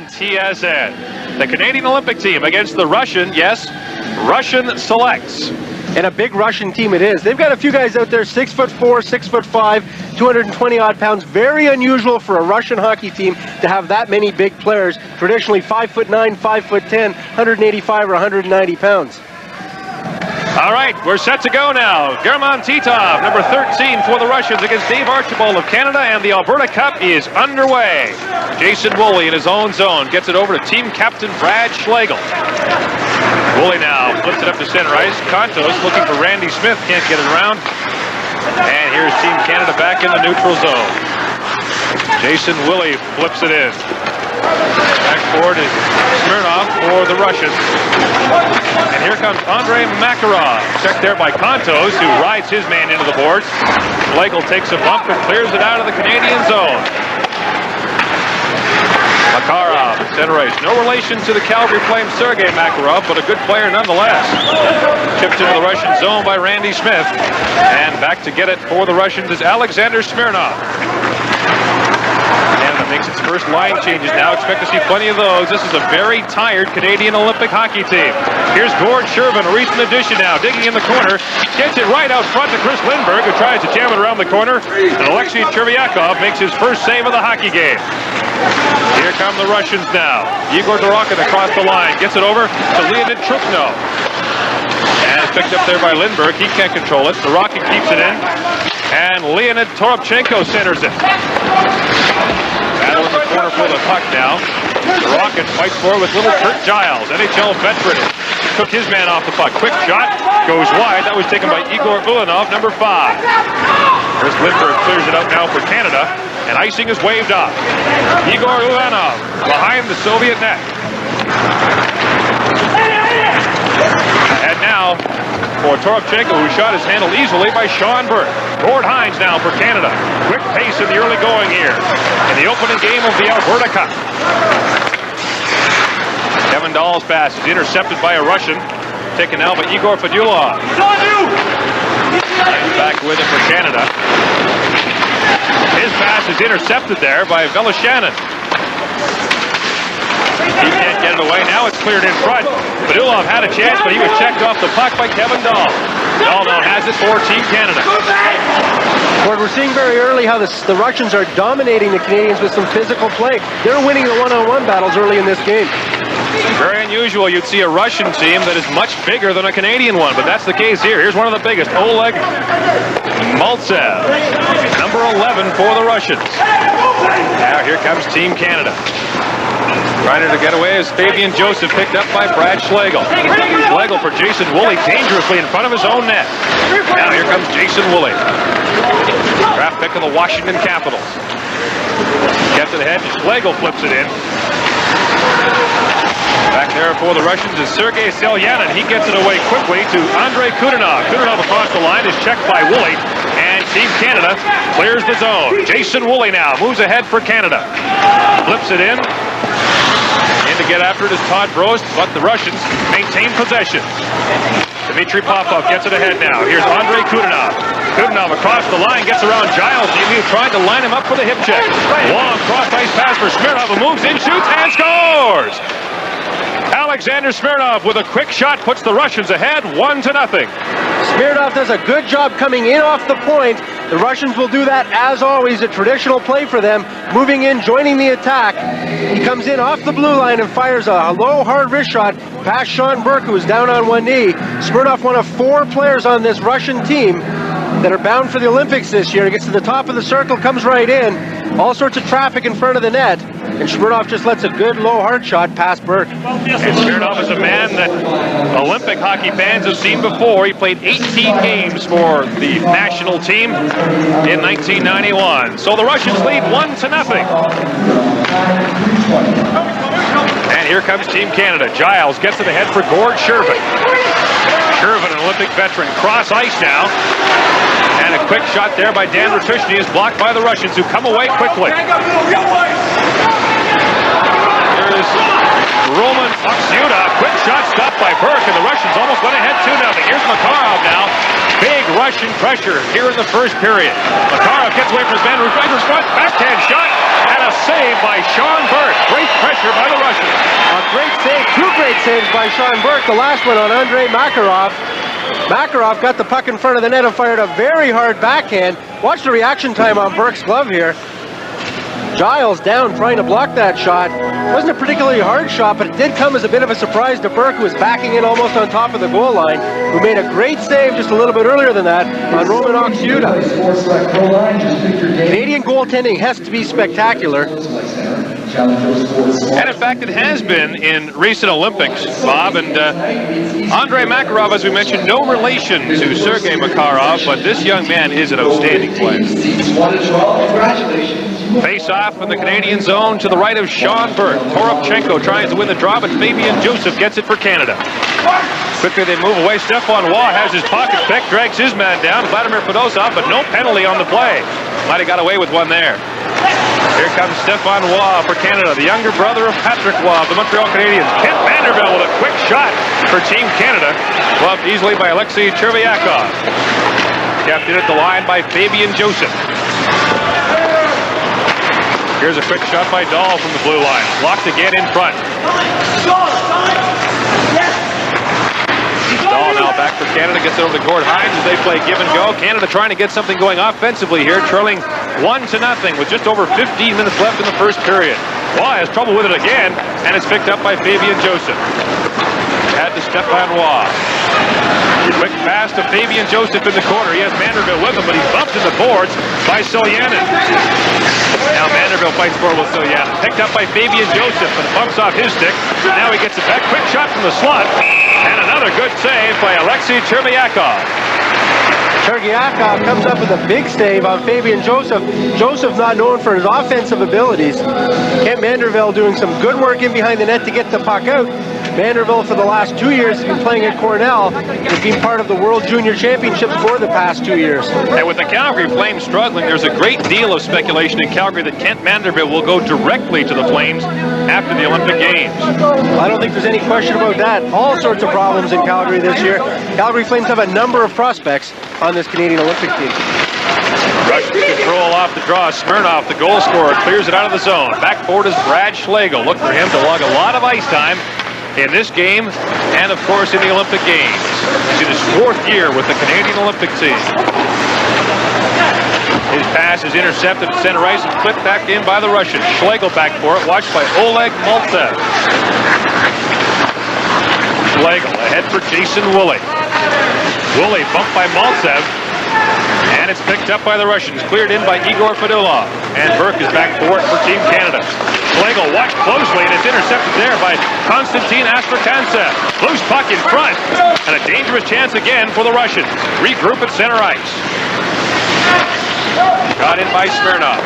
TSN. The Canadian Olympic team against the Russian, yes, Russian selects. And a big Russian team it is. They've got a few guys out there, 6'4", 6'5", 220 odd pounds. Very unusual for a Russian hockey team to have that many big players. Traditionally 5'9", 5'10", 185 or 190 pounds. All right, we're set to go now. G.Titov, number 13 for the Russians against Dave Archibald of Canada, and the Alberta Cup is underway. Jason Woolley in his own zone gets it over to team captain Brad Schlegel. Woolley now flips it up to center ice. Contos looking for Randy Smith, can't get it around. And here's Team Canada back in the neutral zone. Jason Woolley flips it in. Back forward is Smirnov for the Russians. And here comes A.Makarov. Checked there by Contos, who rides his man into the boards. Schlegel takes a bump and clears it out of the Canadian zone. Makarov, center ice. No relation to the Calgary Flames Sergei Makarov, but a good player nonetheless. Chipped into the Russian zone by Randy Smith. And back to get it for the Russians is Alexander Smirnov. Canada makes its first line changes now. Expect to see plenty of those. This is a very tired Canadian Olympic hockey team. Here's Gord Shervin, a recent addition now, digging in the corner. Gets it right out front to Chris Lindberg, who tries to jam it around the corner. And A.Червяков makes his first save of the hockey game. Here come the Russians now. I.Dorохин across the line. Gets it over to L.Truchno. And it's picked up there by Lindberg. He can't control it. Dorохin keeps it in. And L.Toropchenko centers it. Battle in the corner for the puck now. Dorохin fights for with little Kurt Giles, NHL veteran. Took his man off the puck. Quick shot. Goes wide. That was taken by I.Ulanov, number 5. First Lindberg clears it out now for Canada. And icing is waved off. I.Ulanov behind the Soviet net. And now for Toropchenko, who shot his handle easily by Sean Burke. Gord Hines now for Canada. Quick pace in the early going here in the opening game of the Alberta Cup. Kevin Dahl's pass is intercepted by a Russian. Taken now by I.Fedulov. Back with it for Canada. His pass is intercepted there by V.Felishjanin. He can't get it away. Now it's cleared in front. Fedulov had a chance, but he was checked off the puck by Kevin Dahl. Dahl now has it for Team Canada. Gord, we're seeing very early how the Russians are dominating the Canadians with some physical play. They're winning the one-on-one battles early in this game. Very unusual. You'd see a Russian team that is much bigger than a Canadian one, but that's the case here. Here's one of the biggest, Oleg Maltsev, number 11 for the Russians. Now here comes Team Canada. Trying to get away is Fabian Joseph, picked up by Brad Schlegel. Schlegel for Jason Woolley, dangerously in front of his own net. Now here comes Jason Woolley. Draft pick of the Washington Capitals. Gets it ahead, Schlegel flips it in. Back there for the Russians is S.Селянин. He gets it away quickly to Andrei Kudinov. Kudinov across the line is checked by Woolley. And Team Canada clears the zone. Jason Woolley now moves ahead for Canada. Flips it in. In to get after it is Todd Brost, but the Russians maintain possession. Dmitry Popov gets it ahead now. Here's Andrei Kudinov. Kudinov across the line, gets around Giles. He tried to line him up for the hip check. Long cross-ice pass for Smirnov, who moves in, shoots, and scores! Alexander Smirnov with a quick shot puts the Russians ahead 1-0. Smirnov does a good job coming in off the point. The Russians will do that, as always, a traditional play for them. Moving in, joining the attack. He comes in off the blue line and fires a low, hard wrist shot past Sean Burke, who is down on one knee. Smirnov, one of 4 players on this Russian team that are bound for the Olympics this year. He gets to the top of the circle, comes right in. All sorts of traffic in front of the net. And Smirnov just lets a good low hard shot past Burke. And Smirnov is a man that Olympic hockey fans have seen before. He played 18 games for the national team in 1991. So the Russians lead 1-0. And here comes Team Canada. Giles gets it ahead for Gord Shervin. Shervin, an Olympic veteran, cross ice now. And a quick shot there by Dan Ratushny is blocked by the Russians, who come away quickly. Here's Р.Оксюта. Quick shot stopped by Burke, and the Russians almost went ahead 2-0. Here's A.Makarov now. Big Russian pressure here in the first period. A.Makarov gets away from his man. Reverse front, backhand shot, and a save by Sean Burke. Great pressure by the Russians. A great save, two great saves by Sean Burke. The last one on Andrei Makarov. Makarov got the puck in front of the net and fired a very hard backhand. Watch the reaction time on Burke's glove here. Giles down trying to block that shot. Wasn't a particularly hard shot, but it did come as a bit of a surprise to Burke, who was backing in almost on top of the goal line, who made a great save just a little bit earlier than that on Р.Оксюта. Canadian goaltending has to be spectacular. And in fact, it has been in recent Olympics, Bob. And Andrei Makarov, as we mentioned, no relation to Sergei Makarov, but this young man is an outstanding player. Face off in the Canadian zone to the right of Sean Burke. Т.Оропченко tries to win the draw, but Fabian Joseph gets it for Canada. Quickly they move away. Stefan Waugh has his pocket picked, drags his man down. V.Fedosov, but no penalty on the play. Might have got away with one there. Here comes Stefan Waugh for Canada, the younger brother of Patrick Waugh, the Montreal Canadiens. Kent Vanderbilt with a quick shot for Team Canada. Gloved easily by A.Chervякov. Kept in at the line by Fabian Joseph. Here's a quick shot by Dahl from the blue line. Blocked again in front. Dahl now back for Canada. Gets it over to Gord Hines as they play give and go. Canada trying to get something going offensively here. Trailing 1-0 with just over 15 minutes left in the first period. Waugh has trouble with it again, and it's picked up by Fabian Joseph. Had to Stefan Waugh. Quick pass to Fabian Joseph in the corner. He has Vanderbilt with him, but he's bumped in the boards by Селянин. Now Vanderbilt fights for it with Селянин. Picked up by Fabian Joseph, but it bumps off his stick. Now he gets it back. Quick shot from the slot. And another good save by A.Chervякov. Chervякov comes up with a big save on Fabian Joseph. Joseph not known for his offensive abilities. Kent Vanderbilt doing some good work in behind the net to get the puck out. Vanderbilt for the last 2 years has been playing at Cornell. Has been part of the World Junior Championships for the past 2 years. And with the Calgary Flames struggling, there's a great deal of speculation in Calgary that Kent Vanderbilt will go directly to the Flames after the Olympic Games. I don't think there's any question about that. All sorts of problems in Calgary this year. Calgary Flames have a number of prospects on this Canadian Olympic team. Russians control off the draw. Smirnov, the goal scorer, clears it out of the zone. Backboard is Brad Schlegel. Look for him to log a lot of ice time in this game and, of course, in the Olympic Games. He's in his 4th year with the Canadian Olympic team. His pass is intercepted at center ice and flipped back in by the Russians. Schlegel back for it, watched by O.Mальцев. Schlegel ahead for Jason Woolley. Woolley bumped by Mальцев. And it's picked up by the Russians. Cleared in by I.Fedulov. And Burke is back for it for Team Canada. Schlegel watched closely, and it's intercepted there by A.Strachancev. Loose puck in front. And a dangerous chance again for the Russians. Regroup at center ice. Got in by Smirnov.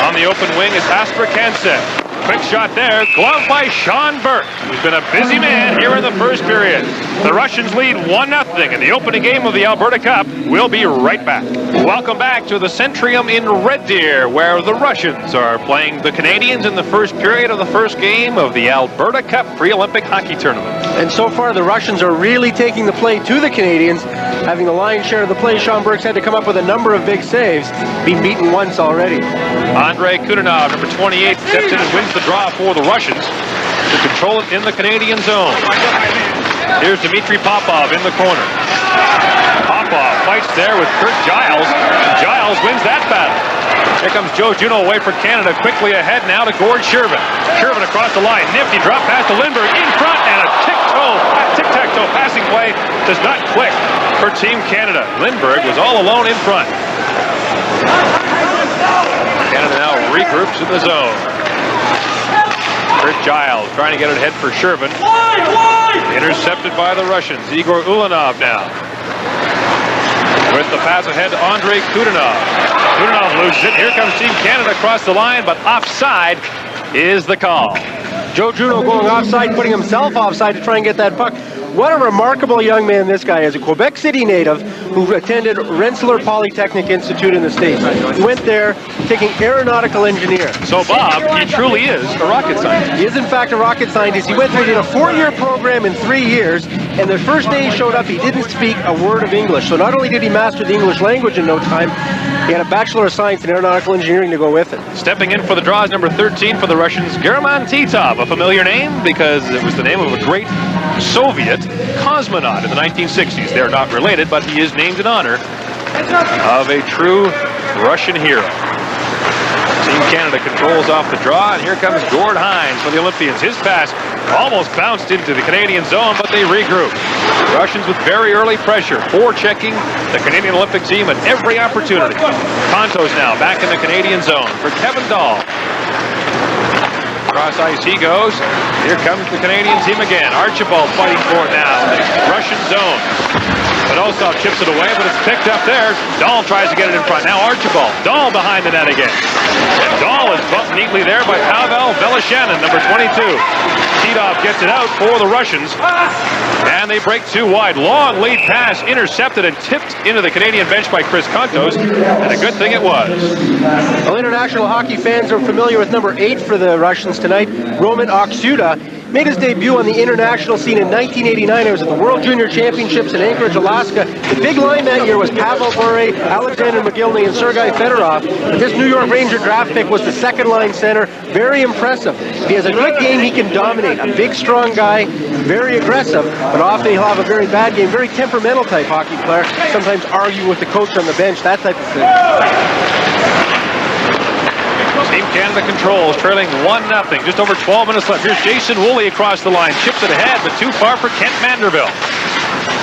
On the open wing is A.Strachancev. Quick shot there, glove by Sean Burke, who's been a busy man here in the first period. The Russians lead 1-0 in the opening game of the Alberta Cup. We'll be right back. Welcome back to the Centrium in Red Deer, where the Russians are playing the Canadians in the first period of the first game of the Alberta Cup pre-Olympic hockey tournament. And so far, the Russians are really taking the play to the Canadians. Having the lion's share of the play, Sean Burke's had to come up with a number of big saves. Been beaten once already. Andrei Kudinov, number 28, steps in and wins the draw for the Russians to control it in the Canadian zone. Here's Dmitry Popov in the corner. Popov fights there with Kurt Giles. Giles wins that battle. Here comes Joe Juneau away for Canada. Quickly ahead now to Gord Shervin. Shervin across the line. Nifty drop pass to Lindbergh in front, and a tic-tac-toe passing play does not click for Team Canada. Lindbergh was all alone in front. Canada now regroups in the zone. Kurt Giles trying to get it ahead for Shervin. Intercepted by the Russians. I.Ulanov now. With the pass ahead to Andrei Kudinov. Kudinov loses it. Here comes Team Canada across the line, but offside is the call. Joe Juno going offside, putting himself offside to try and get that puck. What a remarkable young man this guy is. A Quebec City native who attended Rensselaer Polytechnic Institute in the States. He went there taking aeronautical engineer. So Bob, he truly is a rocket scientist. He is in fact a rocket scientist. He went through, did a 4-year program in 3 years, and the first day he showed up, he didn't speak a word of English. So not only did he master the English language in no time, he had a Bachelor of Science in Aeronautical Engineering to go with it. Stepping in for the draw is number 13 for the Russians, Г.Титов, a familiar name because it was the name of a great Soviet cosmonaut in the 1960s. They're not related, but he is named in honor of a true Russian hero. Team Canada controls off the draw, and here comes Gord Hines for the Olympians. His pass almost bounced into the Canadian zone, but they regroup. Russians with very early pressure, forechecking the Canadian Olympic team at every opportunity. Contos now back in the Canadian zone for Kevin Dahl. Cross ice he goes. Here comes the Canadian team again. Archibald fighting for it now. Russian zone. Fedosov chips it away, but it's picked up there. Dahl tries to get it in front. Now Archibald. Dahl behind the net again. And Dahl is bumped neatly there by P.Велижанин, number 22. Titov gets it out for the Russians. And they break 2 wide. Long lead pass intercepted and tipped into the Canadian bench by Chris Contos. And a good thing it was. Well, international hockey fans are familiar with number 8 for the Russians tonight, Roman Р.Оксюта. Made his debut on the international scene in 1989. It was at the World Junior Championships in Anchorage, Alaska. The big line that year was Pavel Bure, Alexander McGillney, and Sergei Fedorov. But this New York Ranger draft pick was the second line center. Very impressive. If he has a good game, he can dominate. A big, strong guy, very aggressive, but often he'll have a very bad game. Very temperamental type hockey player. Sometimes argue with the coach on the bench, that type of thing. Team Canada controls, trailing 1-0. Just over 12 minutes left. Here's Jason Woolley across the line. Chips it ahead, but too far for Kent Manderville.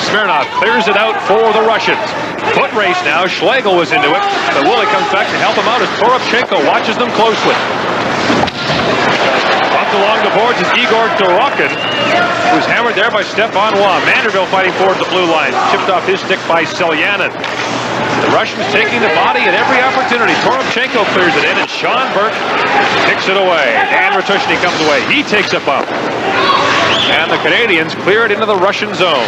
Smirnov clears it out for the Russians. Foot race now. Schlegel was into it, but Woolley comes back to help him out as Toropchenko watches them closely. Bumped along the boards is I.Dorохin, who's hammered there by Stefan Waugh. Manderville fighting forward the blue line. Chipped off his stick by Селянин. The Russians taking the body at every opportunity. Toropchenko clears it in, and Sean Burke kicks it away. Dan Ratushny comes away. He takes a bump. And the Canadians clear it into the Russian zone.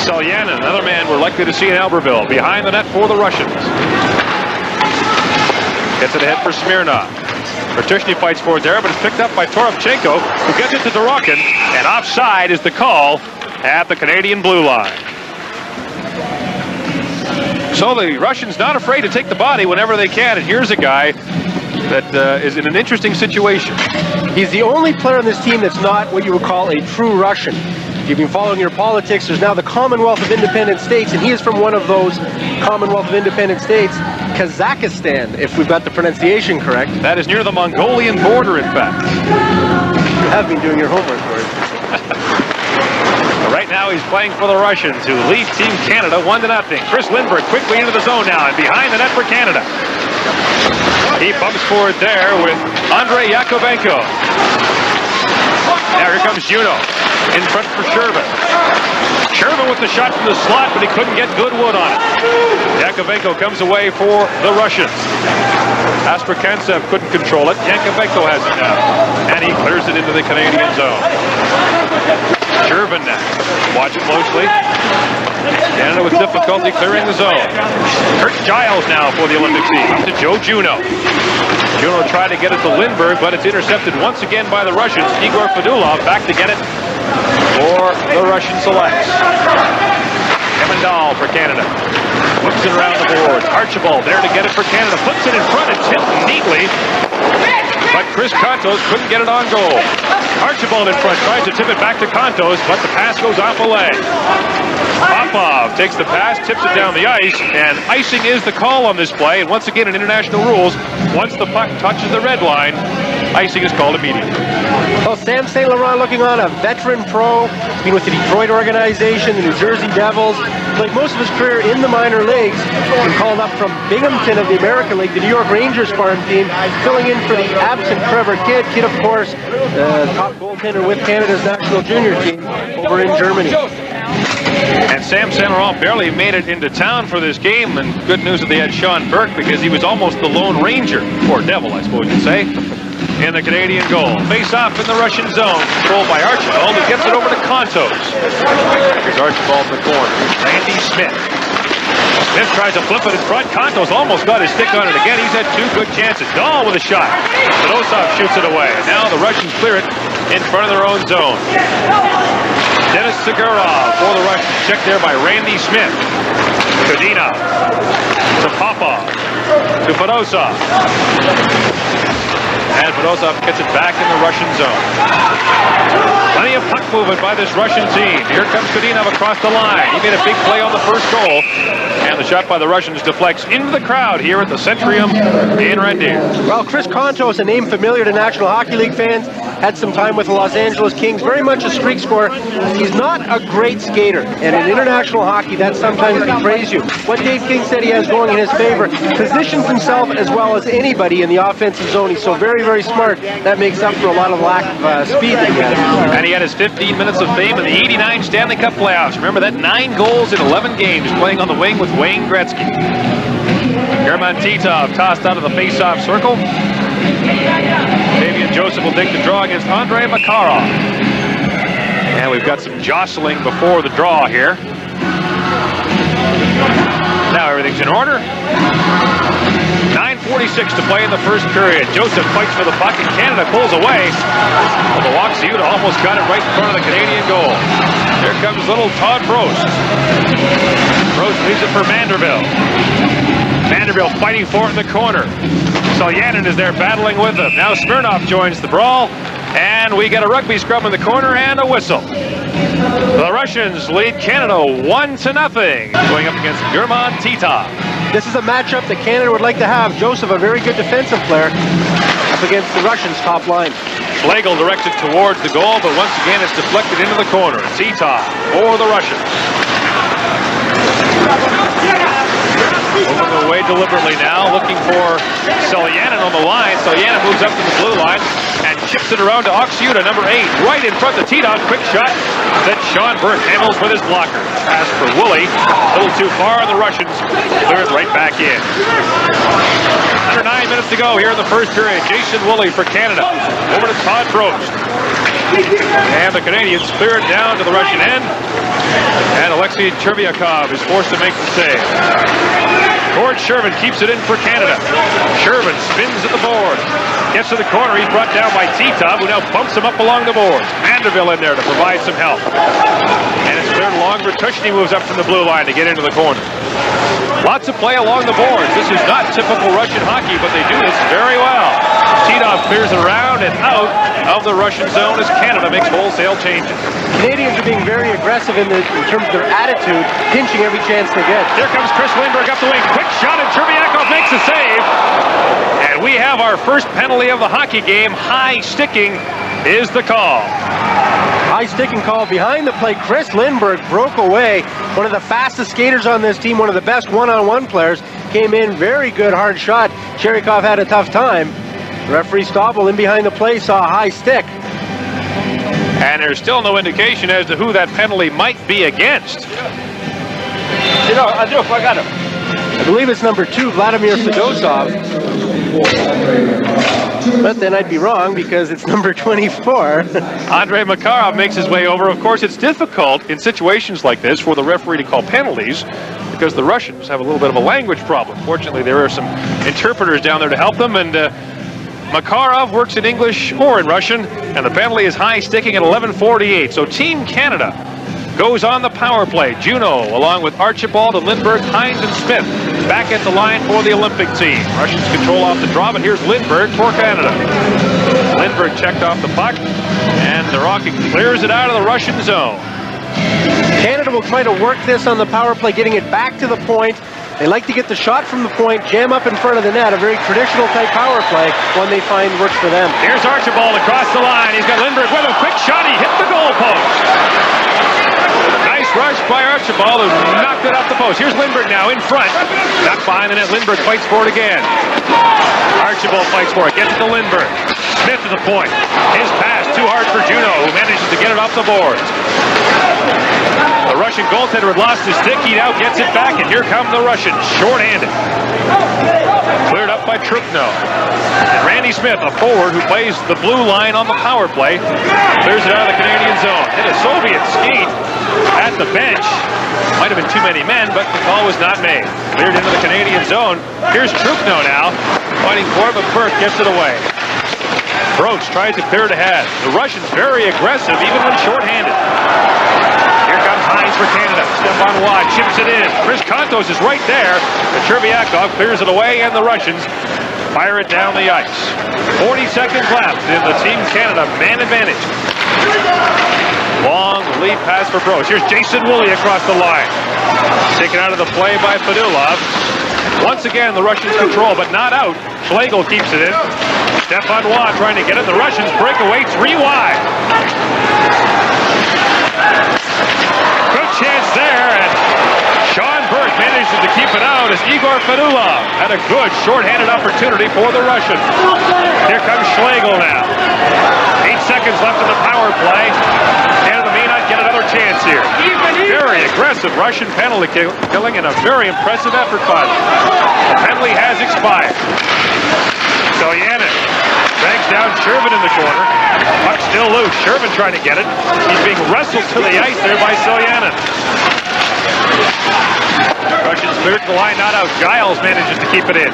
Селянин, another man we're likely to see in Albertville, behind the net for the Russians. Gets it ahead for Smirnov. Ratushny fights for it there, but it's picked up by Toropchenko, who gets it to Dorokin, and offside is the call at the Canadian blue line. So the Russians not afraid to take the body whenever they can, and here's a guy that is in an interesting situation. He's the only player on this team that's not what you would call a true Russian. If you've been following your politics, there's now the Commonwealth of Independent States, and he is from one of those Commonwealth of Independent States, Kazakhstan, if we've got the pronunciation correct. That is near the Mongolian border, in fact. You have been doing your homework for it. Right now he's playing for the Russians, who lead Team Canada 1-0. Chris Lindbergh quickly into the zone now, and behind the net for Canada. He bumps forward there with A.Yakovenko. Now here comes Juno in front for Shervin. Shervin with the shot from the slot, but he couldn't get good wood on it. Yakovenko comes away for the Russians. K.Astrahantsev couldn't control it. Yakovenko has it now, and he clears it into the Canadian zone. Shervin now. Watch it closely. Canada with difficulty clearing the zone. Kurt Giles now for the Olympic team. Up to Joe Juno. Juno tried to get it to Lindbergh, but it's intercepted once again by the Russians. I.Fedulov back to get it for the Russian selects. Kevin Dahl for Canada. Whips it around the boards. Archibald there to get it for Canada. Puts it in front and tipped neatly. But Chris Contos couldn't get it on goal. Archibald in front tries to tip it back to Contos, but the pass goes off a leg. Popov takes the pass, tips it down the ice, and icing is the call on this play. And once again, in international rules, once the puck touches the red line, icing is called immediately. Well, Sam St. Laurent looking on, a veteran pro. He's been with the Detroit organization, the New Jersey Devils. Played most of his career in the minor leagues. Been called up from Binghamton of the American League, the New York Rangers farm team, filling in for the absent Trevor Kidd. Kidd, of course, the top goaltender with Canada's national junior team over in Germany. And Sam St. Laurent barely made it into town for this game, and good news that they had Sean Burke because he was almost the Lone Ranger, or Devil, I suppose you'd say. in the Canadian goal. Face off in the Russian zone, controlled by Archibald, who gets it over to Kontos. Here's Archibald in the corner. Randy Smith. Smith tries to flip it in front. Kontos almost got his stick on it again. He's had 2 good chances. Dahl with a shot. Fedosov shoots it away. And now the Russians clear it in front of their own zone. Denis Sigurov for the Russians. Checked there by Randy Smith. Kudinov to Popov. To Fedosov. And Fedosov gets it back in the Russian zone. Plenty of puck movement by this Russian team. Here comes Kudinov across the line. He made a big play on the first goal. And the shot by the Russians deflects into the crowd here at the Centrium in Red Deer. Well, Chris Kontos, a name familiar to National Hockey League fans, had some time with the Los Angeles Kings, very much a streak scorer. He's not a great skater, and in international hockey, that sometimes betrays you. What Dave King said he has going in his favor, positions himself as well as anybody in the offensive zone. He's so very, very smart. That makes up for a lot of lack of speed that he has. And he had his 15 minutes of fame in the 89 Stanley Cup playoffs. Remember that? 9 goals in 11 games, playing on the wing with Wayne Gretzky. German Titov tossed out of the face-off circle. Fabian Joseph will take the draw against Andrei Makarov. And we've got some jostling before the draw here. Now everything's in order. 9:46 to play in the first period. Joseph fights for the puck and Canada pulls away. Well, the Oxyuta almost got it right in front of the Canadian goal. Here comes little Todd Brost. Brost leaves it for Manderville. Manderville fighting for it in the corner. Селянин is there battling with him. Now Smirnov joins the brawl. And we get a rugby scrum in the corner and a whistle. The Russians lead Canada 1-0, going up against German Titov. This is a matchup that Canada would like to have. Joseph, a very good defensive player, up against the Russians' top line. Schlegel directs it towards the goal, but once again it's deflected into the corner. Titov for the Russians. Moving away deliberately now, looking for Селянин on the line. Селянин moves up to the blue line and chips it around to Oxyuta, number 8, right in front of Titov. Quick shot that Sean Burke handles with his blocker. Pass for Woolley, a little too far, and the Russians clear it right back in. Under 9 minutes to go here in the first period. Jason Woolley for Canada. Over to Todd Brost. And the Canadians clear it down to the Russian end. And A.Chervякov is forced to make the save. Gord Shervin keeps it in for Canada. Shervin spins at the board. Gets to the corner. He's brought down by Titov, who now bumps him up along the boards. Manderville in there to provide some help. And it's cleared along. Bertushny moves up from the blue line to get into the corner. Lots of play along the boards. This is not typical Russian hockey, but they do this very well. Titov clears around and out of the Russian zone as Canada makes wholesale changes. Canadians are being very aggressive in terms of their attitude, pinching every chance they get. Here comes Chris Lindbergh up the wing. Quick shot, and Chervякov makes a save. And we have our first penalty of the hockey game. High sticking is the call. High sticking call behind the play. Chris Lindbergh broke away. One of the fastest skaters on this team, one of the best one-on-one players. Came in, very good hard shot. Chervякov had a tough time. Referee Stovall in behind the play saw a high stick. And there's still no indication as to who that penalty might be against. I believe it's number 2, Vladimir Fedosov. But then I'd be wrong because it's number 24. Andrei Makarov makes his way over. Of course, it's difficult in situations like this for the referee to call penalties because the Russians have a little bit of a language problem. Fortunately, there are some interpreters down there to help them, and Makarov works in English or in Russian, and the penalty is high sticking at 11:48. So Team Canada goes on the power play. Juneau, along with Archibald and Lindbergh, Hines and Smith, back at the line for the Olympic team. Russians control off the draw, but here's Lindbergh for Canada. Lindbergh checked off the puck, and Dorokin clears it out of the Russian zone. Canada will try to work this on the power play, getting it back to the point. They like to get the shot from the point, jam up in front of the net, a very traditional type power play, one they find works for them. Here's Archibald across the line. He's got Lindbergh with him. Quick shot. He hit the goal post. Nice rush by Archibald, who knocked it off the post. Here's Lindbergh now in front. Knocked behind the net. Lindbergh fights for it again. Archibald fights for it. Gets it to Lindbergh. Smith to the point. His pass too hard for Juneau, who manages to get it off the boards. The The Russian goaltender had lost his stick. He now gets it back, and here come the Russians, short-handed. Cleared up by L.Truchno. And Randy Smith, a forward who plays the blue line on the power play, clears it out of the Canadian zone. Hit a Soviet skate at the bench. Might have been too many men, but the call was not made. Cleared into the Canadian zone. Here's L.Truchno now, fighting for it, but Burke gets it away. Broach tries to clear it ahead. The Russians very aggressive, even when short-handed. Here comes Hines for Canada. Stefan Watt chips it in. Chris Kontos is right there. A.Червяков clears it away, and the Russians fire it down the ice. 40 seconds left in the Team Canada man advantage. Long lead pass for Broach. Here's Jason Woolley across the line. Taken out of the play by Fedulov. Once again, the Russians control, but not out. Schlegel keeps it in. Stefan Watt trying to get it. The Russians break away 3 wide. Good chance there, and Sean Burke manages to keep it out as F.Fedulov had a good short-handed opportunity for the Russians. Here comes Schlegel now. 8 seconds left in the power play. Canada may not get another chance here. Very aggressive Russian penalty killing and a very impressive effort by them. The penalty has expired. Селянин drags down Shervin in the corner. Puck still loose. Shervin trying to get it. He's being wrestled to the ice there by Селянин. Russians cleared the line, not out. Giles manages to keep it in.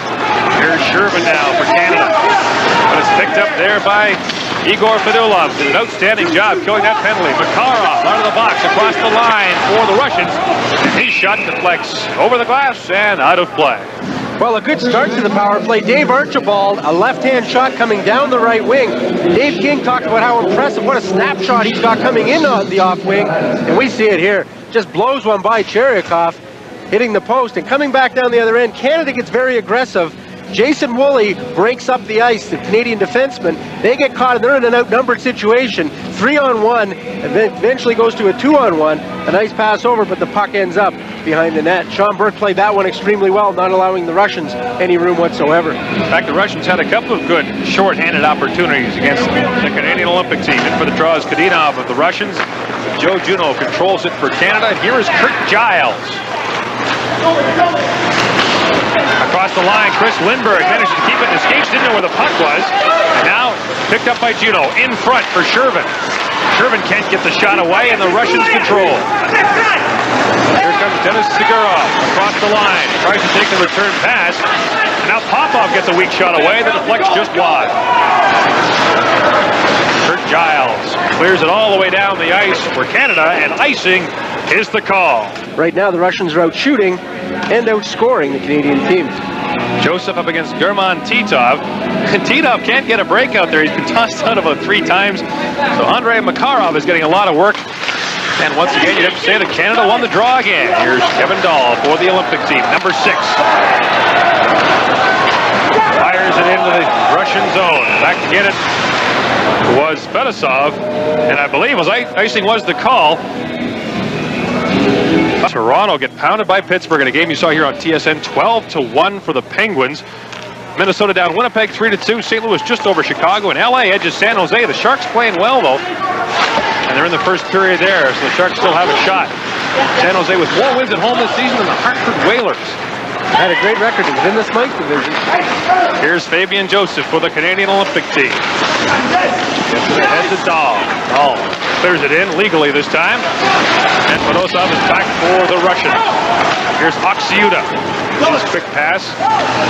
Here's Shervin now for Canada. But it's picked up there by F.Fedulov. Did an outstanding job killing that penalty. A.Makarov out of the box across the line for the Russians. His shot deflects over the glass and out of play. Well, a good start to the power play. Dave Archibald, a left-hand shot coming down the right wing. Dave King talked about how impressive, what a snapshot he's got coming in on the off wing. And we see it here. Just blows one by Cherikov, hitting the post and coming back down the other end. Canada gets very aggressive. Jason Woolley breaks up the ice, the Canadian defenseman. They get caught and they're in an outnumbered situation. 3-on-1, and then eventually goes to a 2-on-1. A nice pass over, but the puck ends up behind the net. Sean Burke played that one extremely well, not allowing the Russians any room whatsoever. In fact, the Russians had a couple of good short-handed opportunities against the Canadian Olympic team. In for the draw is Kudinov of the Russians. Joe Juneau controls it for Canada. Here is Kurt Giles. Across the line, Chris Lindberg manages to keep it in his skates, didn't know where the puck was. And now picked up by Juneau. In front for Shervin. Shervin can't get the shot away, and the Russians control. Here comes Denis Sigurov across the line. Tries to take the return pass. And now Popov gets a weak shot away that deflects just wide. Kurt Giles clears it all the way down the ice for Canada, and icing is the call. Right now, the Russians are out shooting and outscoring the Canadian team. Joseph up against German Titov. Titov can't get a break out there. He's been tossed out about 3 times. So Andrei Makarov is getting a lot of work. And once again, you'd have to say that Canada won the draw again. Here's Kevin Dahl for the Olympic team, number 6. Fires it into the Russian zone. Back to get it was Fedosov. And I believe icing was the call. Toronto get pounded by Pittsburgh in a game you saw here on TSN, 12-1 for the Penguins. Minnesota down Winnipeg 3-2. St. Louis just over Chicago, and LA edges San Jose. The Sharks playing well though, and they're in the first period there, so the Sharks still have a shot. San Jose with more wins at home this season than the Hartford Whalers. Had a great record within the Smythe division. Here's Fabian Joseph for the Canadian Olympic team. Gets it ahead to Dahl. Dahl clears it in legally this time. And V.Fedosov is back for the Russians. Here's Oksyuta. His quick pass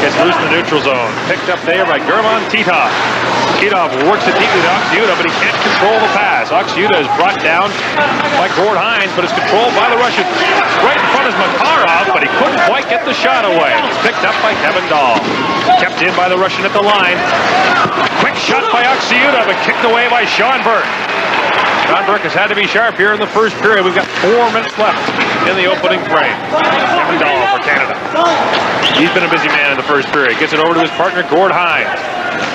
gets loose in the neutral zone. Picked up there by German Titov. Titov works it deeply to Oksyuta, but he can't control the pass. Oksyuta is brought down by Gord Hines, but it's controlled by the Russians. Right in front is Makarov, but he couldn't quite get the shot away. It's picked up by Kevin Dahl. Kept in by the Russian at the line. Quick shot by Oksyuta, but kicked away by Sean Burke. Sean Burke has had to be sharp here in the first period. We've got 4 minutes left in the opening frame. Kevin Dahl for Canada. He's been a busy man in the first period. Gets it over to his partner, Gord Hines.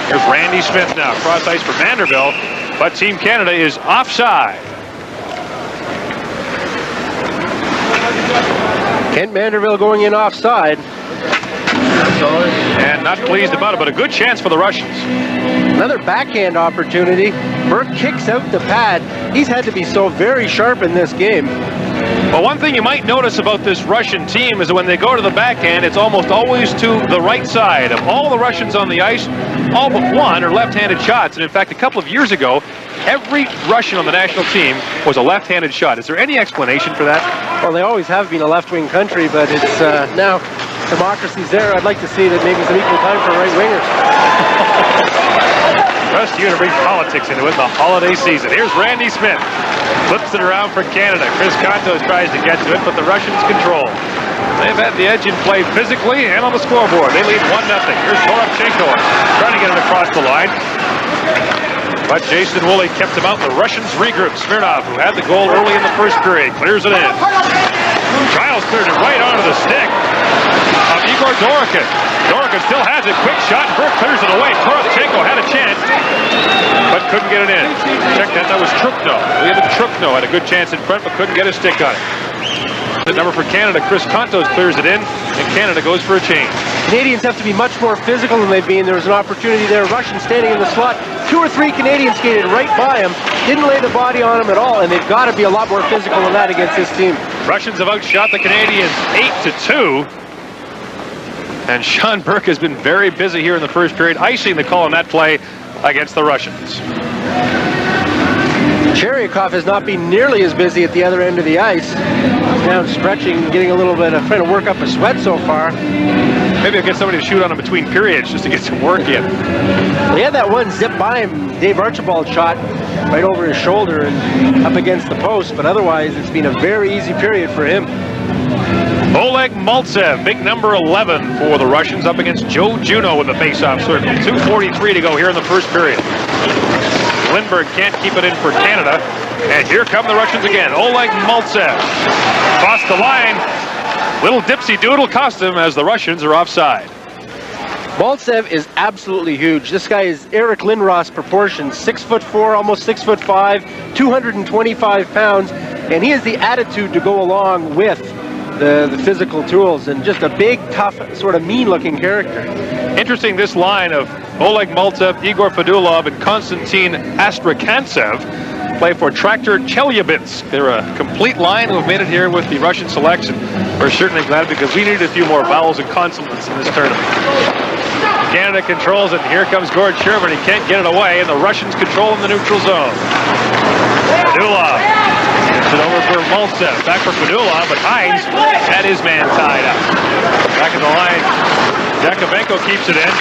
Here's Randy Smith now, cross ice for Vanderbilt, but Team Canada is offside. Kent Vanderbilt going in offside. And not pleased about it, but a good chance for the Russians. Another backhand opportunity. Burke kicks out the pad. He's had to be so very sharp in this game. Well, one thing you might notice about this Russian team is that when they go to the backhand, it's almost always to the right side. Of all the Russians on the ice, all but one are left-handed shots. And in fact, a couple of years ago, every Russian on the national team was a left-handed shot. Is there any explanation for that? Well, they always have been a left-wing country, but it's now democracy's there. I'd like to see that maybe some equal time for right-wingers. Trust you to bring politics into it in the holiday season. Here's Randy Smith. Flips it around for Canada. Chris Kontos tries to get to it, but the Russians control. They've had the edge in play physically and on the scoreboard. They lead 1-0. Here's L.Toropchenko trying to get it across the line. But Jason Woolley kept him out. The Russians regroup. Smirnov, who had the goal early in the first period, clears it in. Giles cleared it right onto the stick of I.Dorokhin. Dorokin still has it. Quick shot. Burke clears it away. L.Toropchenko had a chance, but couldn't get it in. Check that. That was Truchno. Truchno had a good chance in front, but couldn't get a stick on it. The number for Canada, Chris Kontos, clears it in, and Canada goes for a change. Canadians have to be much more physical than they've been. There was an opportunity there. Russians standing in the slot. 2 or 3 Canadians skated right by him. Didn't lay the body on him at all, and they've got to be a lot more physical than that against this team. Russians have outshot the Canadians 8-2. And Sean Burke has been very busy here in the first period, icing the call on that play against the Russians. Cherykov has not been nearly as busy at the other end of the ice. He's down stretching, getting a little bit of trying to work up a sweat so far. Maybe I'll get somebody to shoot on him between periods just to get some work in. He had that one zip by him, Dave Archibald shot right over his shoulder and up against the post, but otherwise it's been a very easy period for him. Oleg Maltsev, big number 11 for the Russians, up against Joe Juneau in the face-off circle. 2:43 to go here in the first period. Lindbergh can't keep it in for Canada. And here come the Russians again. Oleg Maltsev across the line. Little dipsy-doodle cost him as the Russians are offside. Maltsev is absolutely huge. This guy is Eric Lindros proportions. 6'4", almost 6'5", 225 pounds. And he has the attitude to go along with the physical tools, and just a big, tough, sort of mean-looking character. Interesting, this line of Oleg Maltsev, Igor Fedulov, and Konstantin Astrachantsev play for Traktor Chelyabinsk. They're a complete line who have made it here with the Russian selection. We're certainly glad because we needed a few more vowels and consonants in this tournament. Canada controls it, and here comes Gord Sherman. He can't get it away, and the Russians control in the neutral zone. Fedulov gets it over for Maltsev. Back for Fedulov, but Hines had his man tied up. Back in the line, A.Yakovenko keeps it in.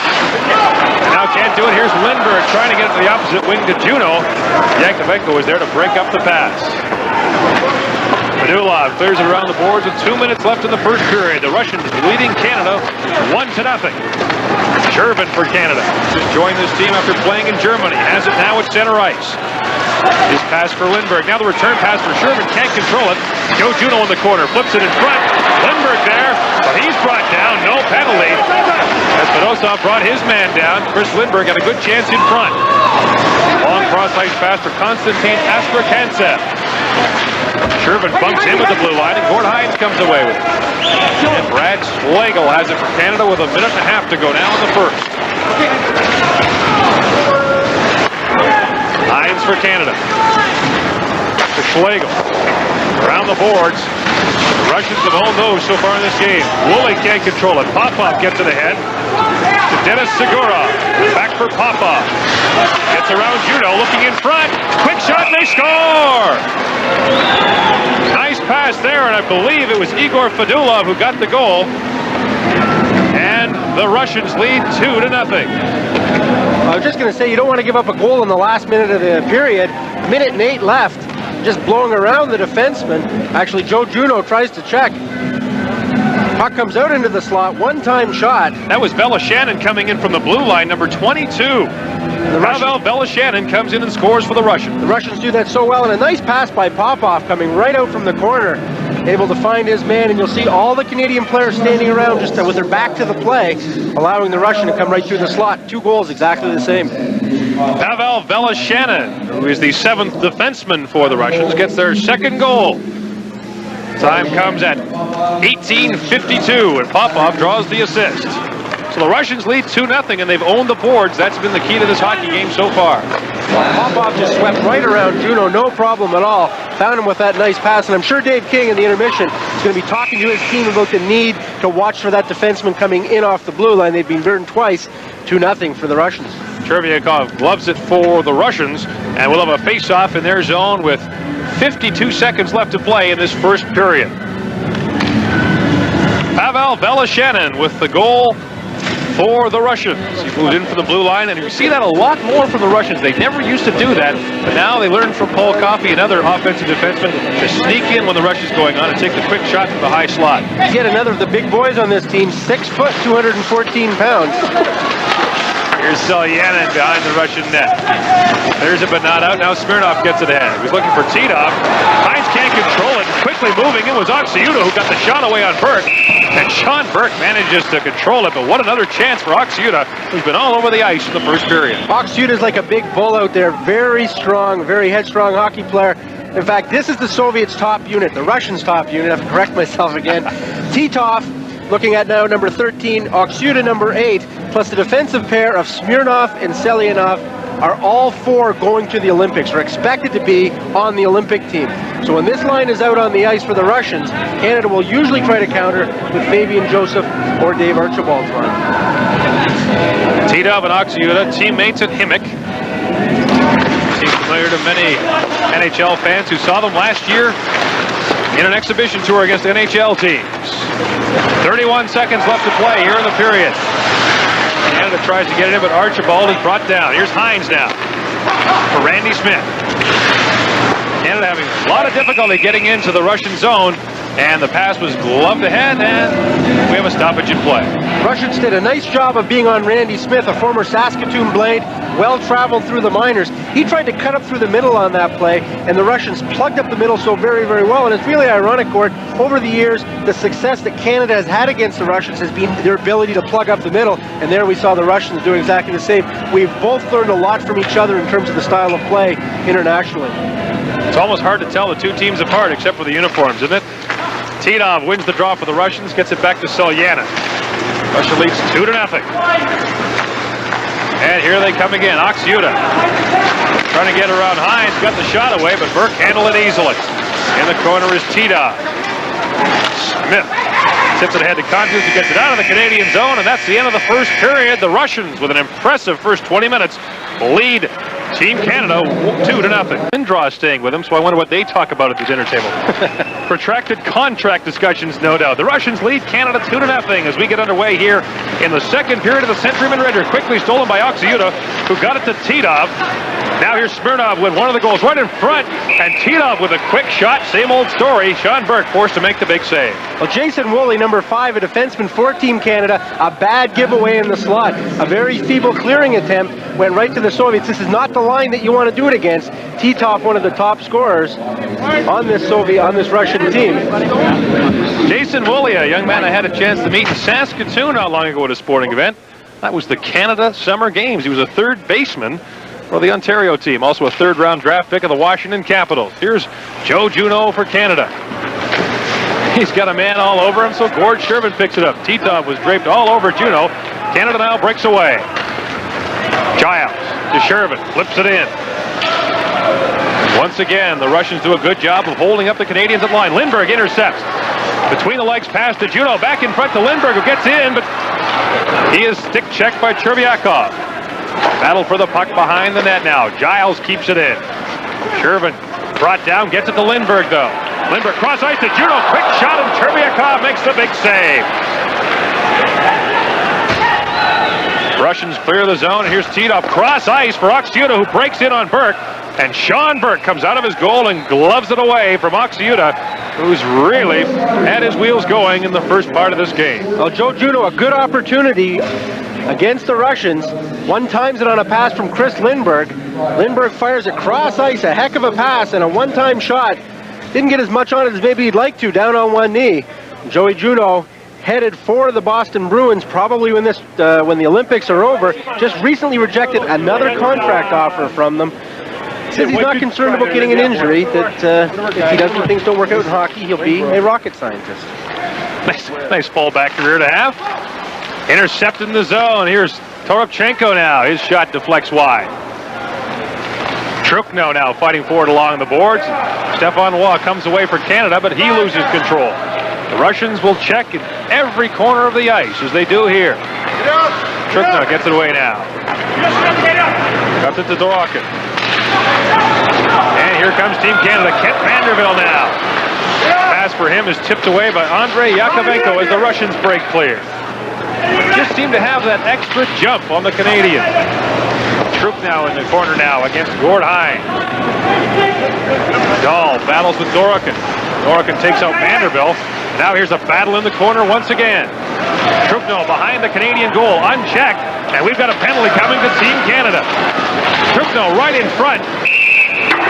Now can't do it. Here's Lindbergh trying to get it to the opposite wing to Juneau. A.Yakovenko was there to break up the pass. Fedulov clears it around the boards with 2 minutes left in the first period. The Russians leading Canada 1-0. Shervin for Canada. Just joined this team after playing in Germany. Has it now at center ice. His pass for Lindbergh. Now the return pass for Shervin. Can't control it. Joe Juneau in the corner. Flips it in front. Lindbergh there, but he's brought down. No penalty. As Fedosov brought his man down. Chris Lindbergh had a good chance in front. Long cross-ice pass for Konstantin Astrachantsev. Shervin bumps in with the blue line, and Gord Hines comes away with it. And Brad Schlegel has it for Canada with 1.5 minutes to go now in the first. Hines for Canada. To Schlegel. Around the boards. The Russians have owned those so far in this game. Woolley can't control it. Popov gets it ahead. To Denis Sigurov. Back for Popov. Gets around Juneau, looking in front. Quick shot, and they score! Nice pass there, and I believe it was Igor Fedulov who got the goal. And the Russians lead 2-0. I was just going to say, you don't want to give up a goal in the last minute of the period. 1:08 left. Just blowing around the defenseman. Actually, Joe Juneau tries to check. Puck comes out into the slot. One-time shot. That was Velishannon coming in from the blue line, number 22. Pavel Velishannon comes in and scores for the Russians. The Russians do that so well, and a nice pass by Popov coming right out from the corner. Able to find his man, and you'll see all the Canadian players standing around just with their back to the play, allowing the Russian to come right through the slot. 2 goals exactly the same. Pavel Velishannon, who is the 7th defenseman for the Russians, gets their 2nd goal. Time comes at 18:52, and Popov draws the assist. So the Russians lead 2-0, and they've owned the boards. That's been the key to this hockey game so far. Popov just swept right around Juneau, no problem at all. found him with that nice pass. And I'm sure Dave King in the intermission is going to be talking to his team about the need to watch for that defenseman coming in off the blue line. They've been beaten twice, 2-0 for the Russians. Chervyakov gloves it for the Russians, and we'll have a face-off in their zone with 52 seconds left to play in this first period. P.Velizhanin with the goal for the Russians. He moved in for the blue line, and you see that a lot more from the Russians. They never used to do that, but now they learned from Paul Coffey, another offensive defenseman, to sneak in when the rush is going on and take the quick shot from the high slot. Yet another of the big boys on this team, 6 foot, 214 pounds. Here's Селянин behind the Russian net. There's it, but not out. Now Smirnov gets it ahead. He's looking for Titov. Hines can't control it. Quickly moving. It was Õ.Ksjuta who got the shot away on Burke. And Sean Burke manages to control it, but what another chance for Õ.Ksjuta, who's been all over the ice in the first period. Õ.Ksjuta is like a big bull out there. Very strong, very headstrong hockey player. In fact, this is the Soviets' top unit, the Russians' top unit. I have to correct myself again. Titov, looking at now number 13, Õ.Ksjuta number 8, plus the defensive pair of Smirnov and Selyanov are all four going to the Olympics, or expected to be on the Olympic team. So when this line is out on the ice for the Russians, Canada will usually try to counter with Fabian Joseph or Dave Archibald's line. Titov and Õ.Ksjuta, teammates at Himmick. Seems familiar to many NHL fans who saw them last year in an exhibition tour against NHL teams. 31 seconds left to play here in the period. Canada tries to get it in, but Archibald is brought down. Here's Hines now for Randy Smith. Canada having a lot of difficulty getting into the Russian zone, and the pass was gloved ahead, and we have a stoppage in play. Russians did a nice job of being on Randy Smith, a former Saskatoon Blade, well-traveled through the minors. He tried to cut up through the middle on that play, and the Russians plugged up the middle so very, very well. And it's really ironic, Gord, over the years, the success that Canada has had against the Russians has been their ability to plug up the middle, and there we saw the Russians doing exactly the same. We've both learned a lot from each other in terms of the style of play internationally. It's almost hard to tell the two teams apart, except for the uniforms, isn't it? Titov wins the draw for the Russians, gets it back to Селянин. Russia leads 2-0. And here they come again. Õ.Ksjuta trying to get around Hines, got the shot away, but Burke handled it easily. In the corner is Titov. Smith tips it ahead to Conjus, who gets it out of the Canadian zone, and that's the end of the first period. The Russians, with an impressive first 20 minutes, lead Team Canada 2-0. Lindros staying with them, so I wonder what they talk about at the dinner table. Protracted contract discussions, no doubt. The Russians lead Canada 2-0 as we get underway here in the second period of the Centuryman Red Dир. Quickly stolen by Õ.Ksjuta, who got it to Titov. Now here's Smirnov with one of the goals right in front, and Titov with a quick shot. Same old story. Sean Burke forced to make the big save. Well, Jason Woolley, number 5, a defenseman for Team Canada, a bad giveaway in the slot. A very feeble clearing attempt, went right to the Soviets. This is not the line that you want to do it against. Titov, one of the top scorers on this Russian team. Jason Woolley, a young man I had a chance to meet in Saskatoon not long ago at a sporting event. That was the Canada Summer Games. He was a third baseman for the Ontario team, also a third-round draft pick of the Washington Capitals. Here's Joe Juneau for Canada. He's got a man all over him, so Gord Sherman picks it up. Titov was draped all over Juneau. Canada now breaks away. Giles to Sherman, flips it in. Once again, the Russians do a good job of holding up the Canadians at line. Lindbergh intercepts. Between the legs pass to Juneau, back in front to Lindbergh, who gets in, but he is stick-checked by Chervyakov. Battle for the puck behind the net now. Giles keeps it in. Sherman brought down, gets it to Lindbergh, though. Lindbergh cross ice to Juneau, quick shot, and Chervyakov makes the big save. Russians clear the zone, and here's Titov cross ice for Õ.Ksjuta, who breaks in on Burke, and Sean Burke comes out of his goal and gloves it away from Õ.Ksjuta, who's really had his wheels going in the first part of this game. Well, Joe Juneau, a good opportunity against the Russians. One times it on a pass from Chris Lindbergh. Lindbergh fires a cross ice, a heck of a pass, and a one-time shot. Didn't get as much on it as maybe he'd like to, down on one knee. Joey Juneau headed for the Boston Bruins, probably when the Olympics are over. Just recently rejected another contract offer from them. Says he's not concerned about getting an injury, that if he doesn't, things don't work out in hockey, he'll be a rocket scientist. Nice fallback career to have. Intercepted in the zone. Here's L.Toropchenko now. His shot deflects wide. Druchno now fighting forward along the boards. Stefan Waugh comes away for Canada, but he loses control. The Russians will check in every corner of the ice, as they do here. Druchno gets it away now. Cuts it to Dorokin. And here comes Team Canada. Kent Vanderbilt now. Pass for him is tipped away by A.Yakovenko as the Russians break clear. Just seem to have that extra jump on the Canadians. Troop now in the corner now against Gord Hines. Dahl battles with Dorokin. Dorokin takes out Vanderbilt. Now here's a battle in the corner once again. Druchno behind the Canadian goal, unchecked, and we've got a penalty coming to Team Canada. Druchno right in front.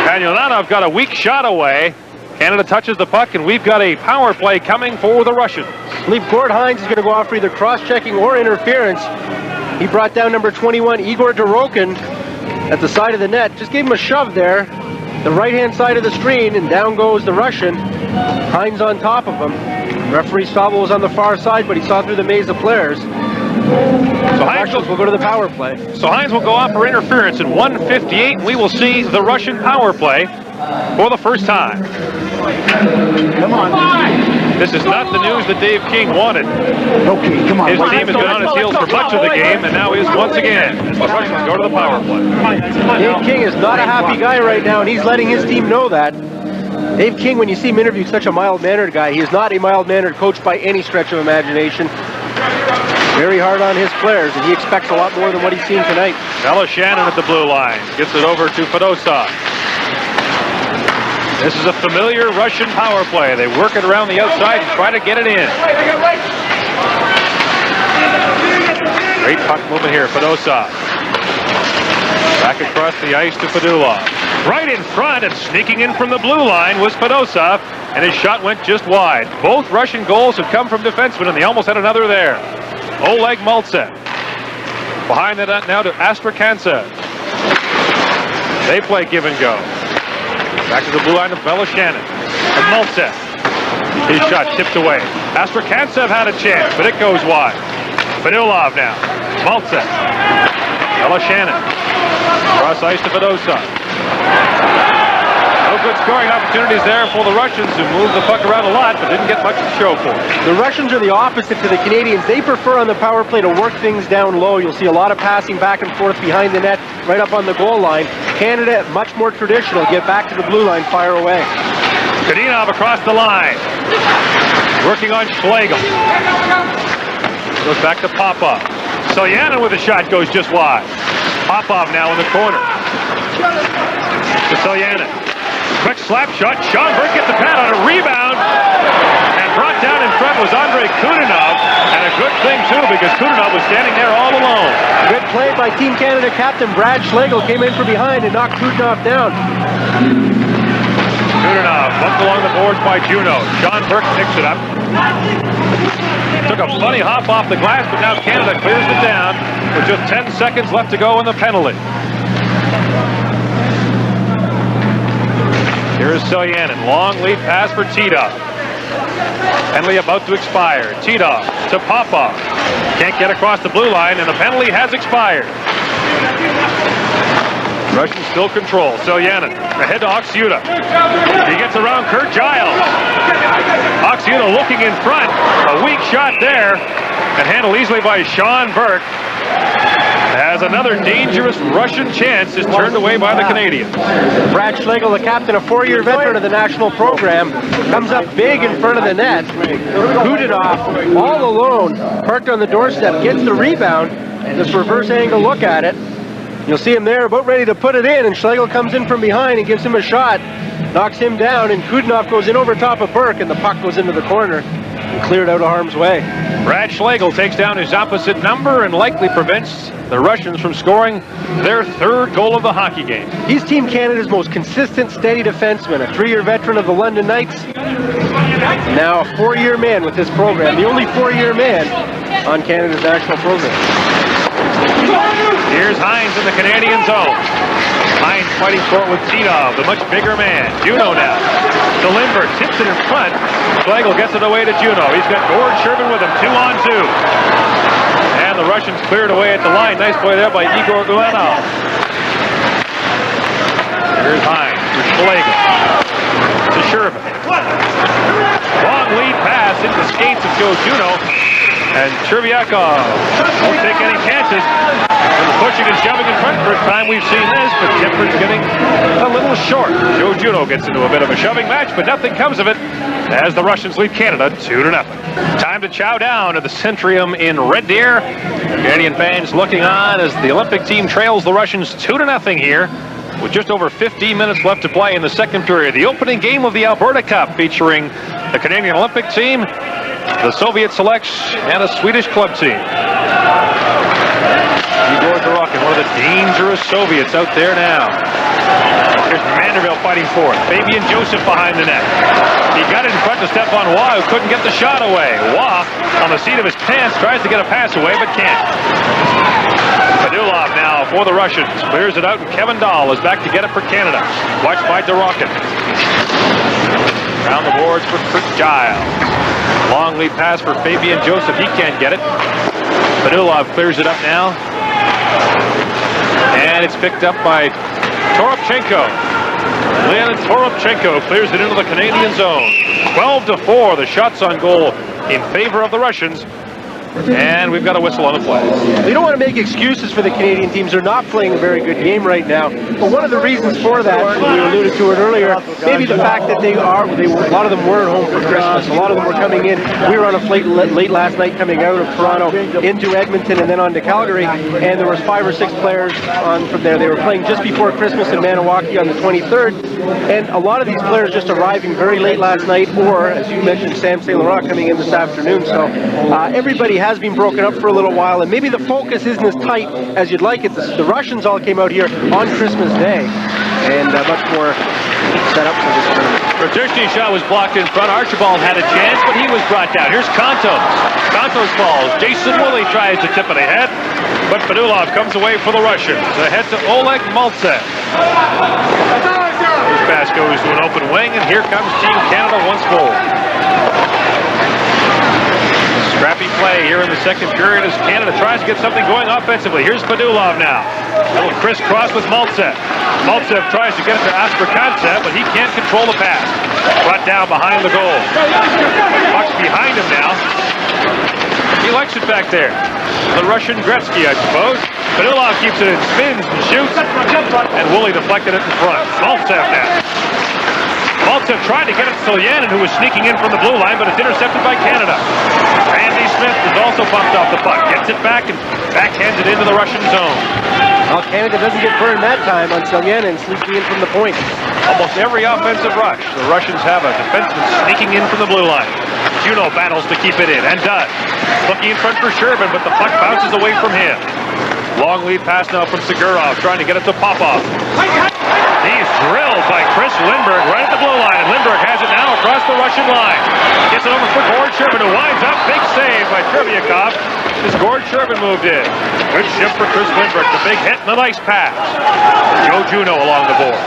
And I.Ulanov got a weak shot away. Canada touches the puck, and we've got a power play coming for the Russians. I believe Gord Hines is going to go off for either cross-checking or interference. He brought down number 21, Igor Dorokin, at the side of the net. Just gave him a shove there, the right-hand side of the screen, and down goes the Russian. Hines on top of him. Referee Stabel was on the far side, but he saw through the maze of players. So Hines will go to the power play. So Hines will go off for interference in 1:58. We will see the Russian power play for the first time. Come on. This is not the news that Dave King wanted. Okay, come on. His team has been on his heels for much of the game, and now is once again. The Russians go to the power play. Dave King is not a happy guy right now, and he's letting his team know that. Dave King, when you see him interview such a mild-mannered guy, he is not a mild-mannered coach by any stretch of imagination. Very hard on his players, and he expects a lot more than what he's seen tonight. Shannon at the blue line. Gets it over to Fedosov. This is a familiar Russian power play. They work it around the outside and try to get it in. Great puck movement here, Fedosov. Back across the ice to Fedulov. Right in front and sneaking in from the blue line was Fedosov, and his shot went just wide. Both Russian goals have come from defensemen, and they almost had another there. Oleg-Maltsev. Behind the net now to Astra-Kantsev. They play give and go. Back to the blue line of Shannon. And Maltsev. His shot tipped away. Astra-Kantsev had a chance, but it goes wide. Fedulov now. Maltsev. Shannon. Cross ice to Fedosov. No good scoring opportunities there for the Russians, who moved the puck around a lot, but didn't get much to show for it. The Russians are the opposite to the Canadians. They prefer on the power play to work things down low. You'll see a lot of passing back and forth behind the net, right up on the goal line. Canada, much more traditional. Get back to the blue line, fire away. Kudinov across the line. Working on Schlegel. Goes back to Popov. Селянин with a shot goes just wide. Popov now in the corner. To Селянин. Quick slap shot. Sean Burke gets the pad on a rebound. And brought down in front was Kudinov. And a good thing, too, because Kudinov was standing there all alone. Good play by Team Canada captain Brad Schlegel. Came in from behind and knocked Kudinov down. Kudinov bumped along the boards by Juno. Sean Burke picks it up. Took a funny hop off the glass, but now Canada clears it down with just 10 seconds left to go in the penalty. Here's Селянин. Long lead pass for Titov. Penalty about to expire. Titov to Popov. Can't get across the blue line, and the penalty has expired. Russians still control. Селянин ahead to Р.Оксюта. He gets around Kurt Giles. Р.Оксюta looking in front. A weak shot there, and handled easily by Sean Burke. As another dangerous Russian chance is turned away by the Canadians. Brad Schlegel, the captain, a 4-year veteran of the national program, comes up big in front of the net. Kudinov, all alone, parked on the doorstep, gets the rebound. This reverse angle look at it. You'll see him there about ready to put it in, and Schlegel comes in from behind and gives him a shot. Knocks him down, and Kudinov goes in over top of Burke, and the puck goes into the corner and cleared out of harm's way. Brad Schlegel takes down his opposite number and likely prevents the Russians from scoring their third goal of the hockey game. He's Team Canada's most consistent, steady defenseman, a 3-year veteran of the London Knights. Now a 4-year man with this program, the only 4-year man on Canada's national program. Here's Hines in the Canadian zone. Hines fighting for it with Titov, the much bigger man. Juno now. To Lindbergh, tips it in front. Schlegel gets it away to Juno. He's got Gord Sherman with him, 2-on-2. And the Russians cleared away at the line. Nice play there by I.Ulanov. Here's Hines. Here's Schlegel. To Shervin. Long lead pass into the skates of Joe Juno. And Chervyakov won't take any chances. Pushing and shoving in front. First time we've seen this, but Tippern's getting a little short. Joe Juno gets into a bit of a shoving match, but nothing comes of it as the Russians lead Canada 2-0. Time to chow down at the Centrium in Red Deer. Canadian fans looking on as the Olympic team trails the Russians 2-0 here, with just over 15 minutes left to play in the second period. The opening game of the Alberta Cup featuring the Canadian Olympic team, the Soviet selects, and a Swedish club team. I.Dorохин, one of the dangerous Soviets out there now. Here's Manderville fighting for it. Fabian Joseph behind the net. He got it in front to Stefan Waugh, who couldn't get the shot away. Waugh, on the seat of his pants, tries to get a pass away, but can't. Fedulov now for the Russians. Clears it out, and Kevin Dahl is back to get it for Canada. Watched by Dorokin. Around the boards for Kurt Giles. Long lead pass for Fabian Joseph. He can't get it. Fedulov clears it up now. And it's picked up by Toropchenko. Leonid Toropchenko clears it into the Canadian zone. 12-4, the shots on goal in favor of the Russians. And we've got a whistle on the play. You don't want to make excuses for the Canadian teams. They're not playing a very good game right now. But one of the reasons for that, we alluded to it earlier, maybe the fact that a lot of them weren't home for Christmas. A lot of them were coming in. We were on a flight late last night coming out of Toronto into Edmonton and then on to Calgary. And there was 5 or 6 players on from there. They were playing just before Christmas in Maniwaki on the 23rd. And a lot of these players just arriving very late last night, or, as you mentioned, Sam St. Laurent coming in this afternoon. So everybody has been broken up for a little while, and maybe the focus isn't as tight as you'd like it. The Russians all came out here on Christmas Day, and much more set up for this tournament. Raturshny's shot was blocked in front. Archibald had a chance, but he was brought down. Here's Kontos. Kontos falls. Jason Woolley tries to tip it ahead, but Fedulov comes away for the Russians. Ahead to Oleg Maltsev. His pass goes to an open wing, and here comes Team Canada once more. Scrappy play here in the second period as Canada tries to get something going offensively. Here's Fedulov now. A little crisscross with Maltsev. Maltsev tries to get it to A.Strachantsev, but he can't control the pass. Brought down behind the goal. Puck's behind him now. He likes it back there. The Russian Gretzky, I suppose. Fedulov keeps it in, spins and shoots. And Woolley deflected it in front. Maltsev now. Maltsev tried to get it to Селянин, who was sneaking in from the blue line, but it's intercepted by Canada. Randy Smith is also bumped off the puck. Gets it back and backhands it into the Russian zone. Well, Canada doesn't get burned that time on Селянин sneaking in from the point. Almost every offensive rush, the Russians have a defenseman sneaking in from the blue line. Juno battles to keep it in, and does. Looking in front for Shervin, but the puck bounces away from him. Long lead pass now from Cygurov, trying to get it to Popov. He's drilled by Chris Lindberg right at the blue line, and Lindberg has it now across the Russian line. Gets it over for Gord Shervin, who winds up. Big save by Chervyakov as Gord Shervin moved in. Good shift for Chris Lindberg. The big hit and the nice pass. Joe Juno along the board.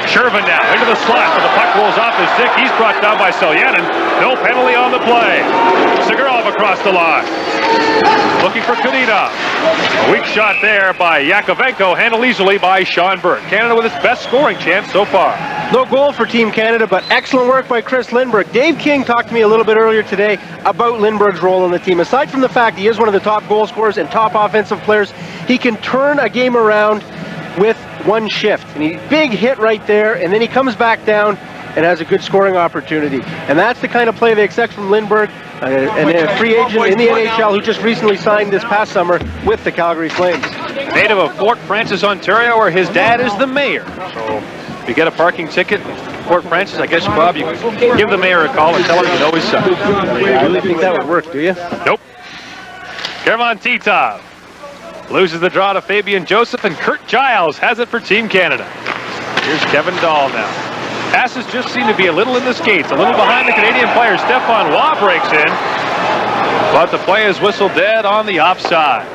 Shervin now into the slot, but the puck rolls off his stick. He's brought down by Селянин. No penalty on the play. Cygurov across the line. Looking for Kudinov. A weak shot there by Yakovenko, handled easily by Sean Burke. Canada with its best scoring chance so far. No goal for Team Canada, but excellent work by Chris Lindberg. Dave King talked to me a little bit earlier today about Lindberg's role on the team. Aside from the fact he is one of the top goal scorers and top offensive players, he can turn a game around with one shift. And he big hit right there, and then he comes back down and has a good scoring opportunity. And that's the kind of play they expect from Lindberg, and a free agent in the NHL who just recently signed this past summer with the Calgary Flames. Native of Fort Francis, Ontario, where his dad is the mayor. So if you get a parking ticket in Fort Francis, I guess, Bob, you give the mayor a call and tell him you know his son. You really think that would work, do you? Nope. German Titov loses the draw to Fabian Joseph, and Kurt Giles has it for Team Canada. Here's Kevin Dahl now. Passes just seem to be a little in the skates, a little behind the Canadian player. Stefan Waugh breaks in, but the play is whistled dead on the offside.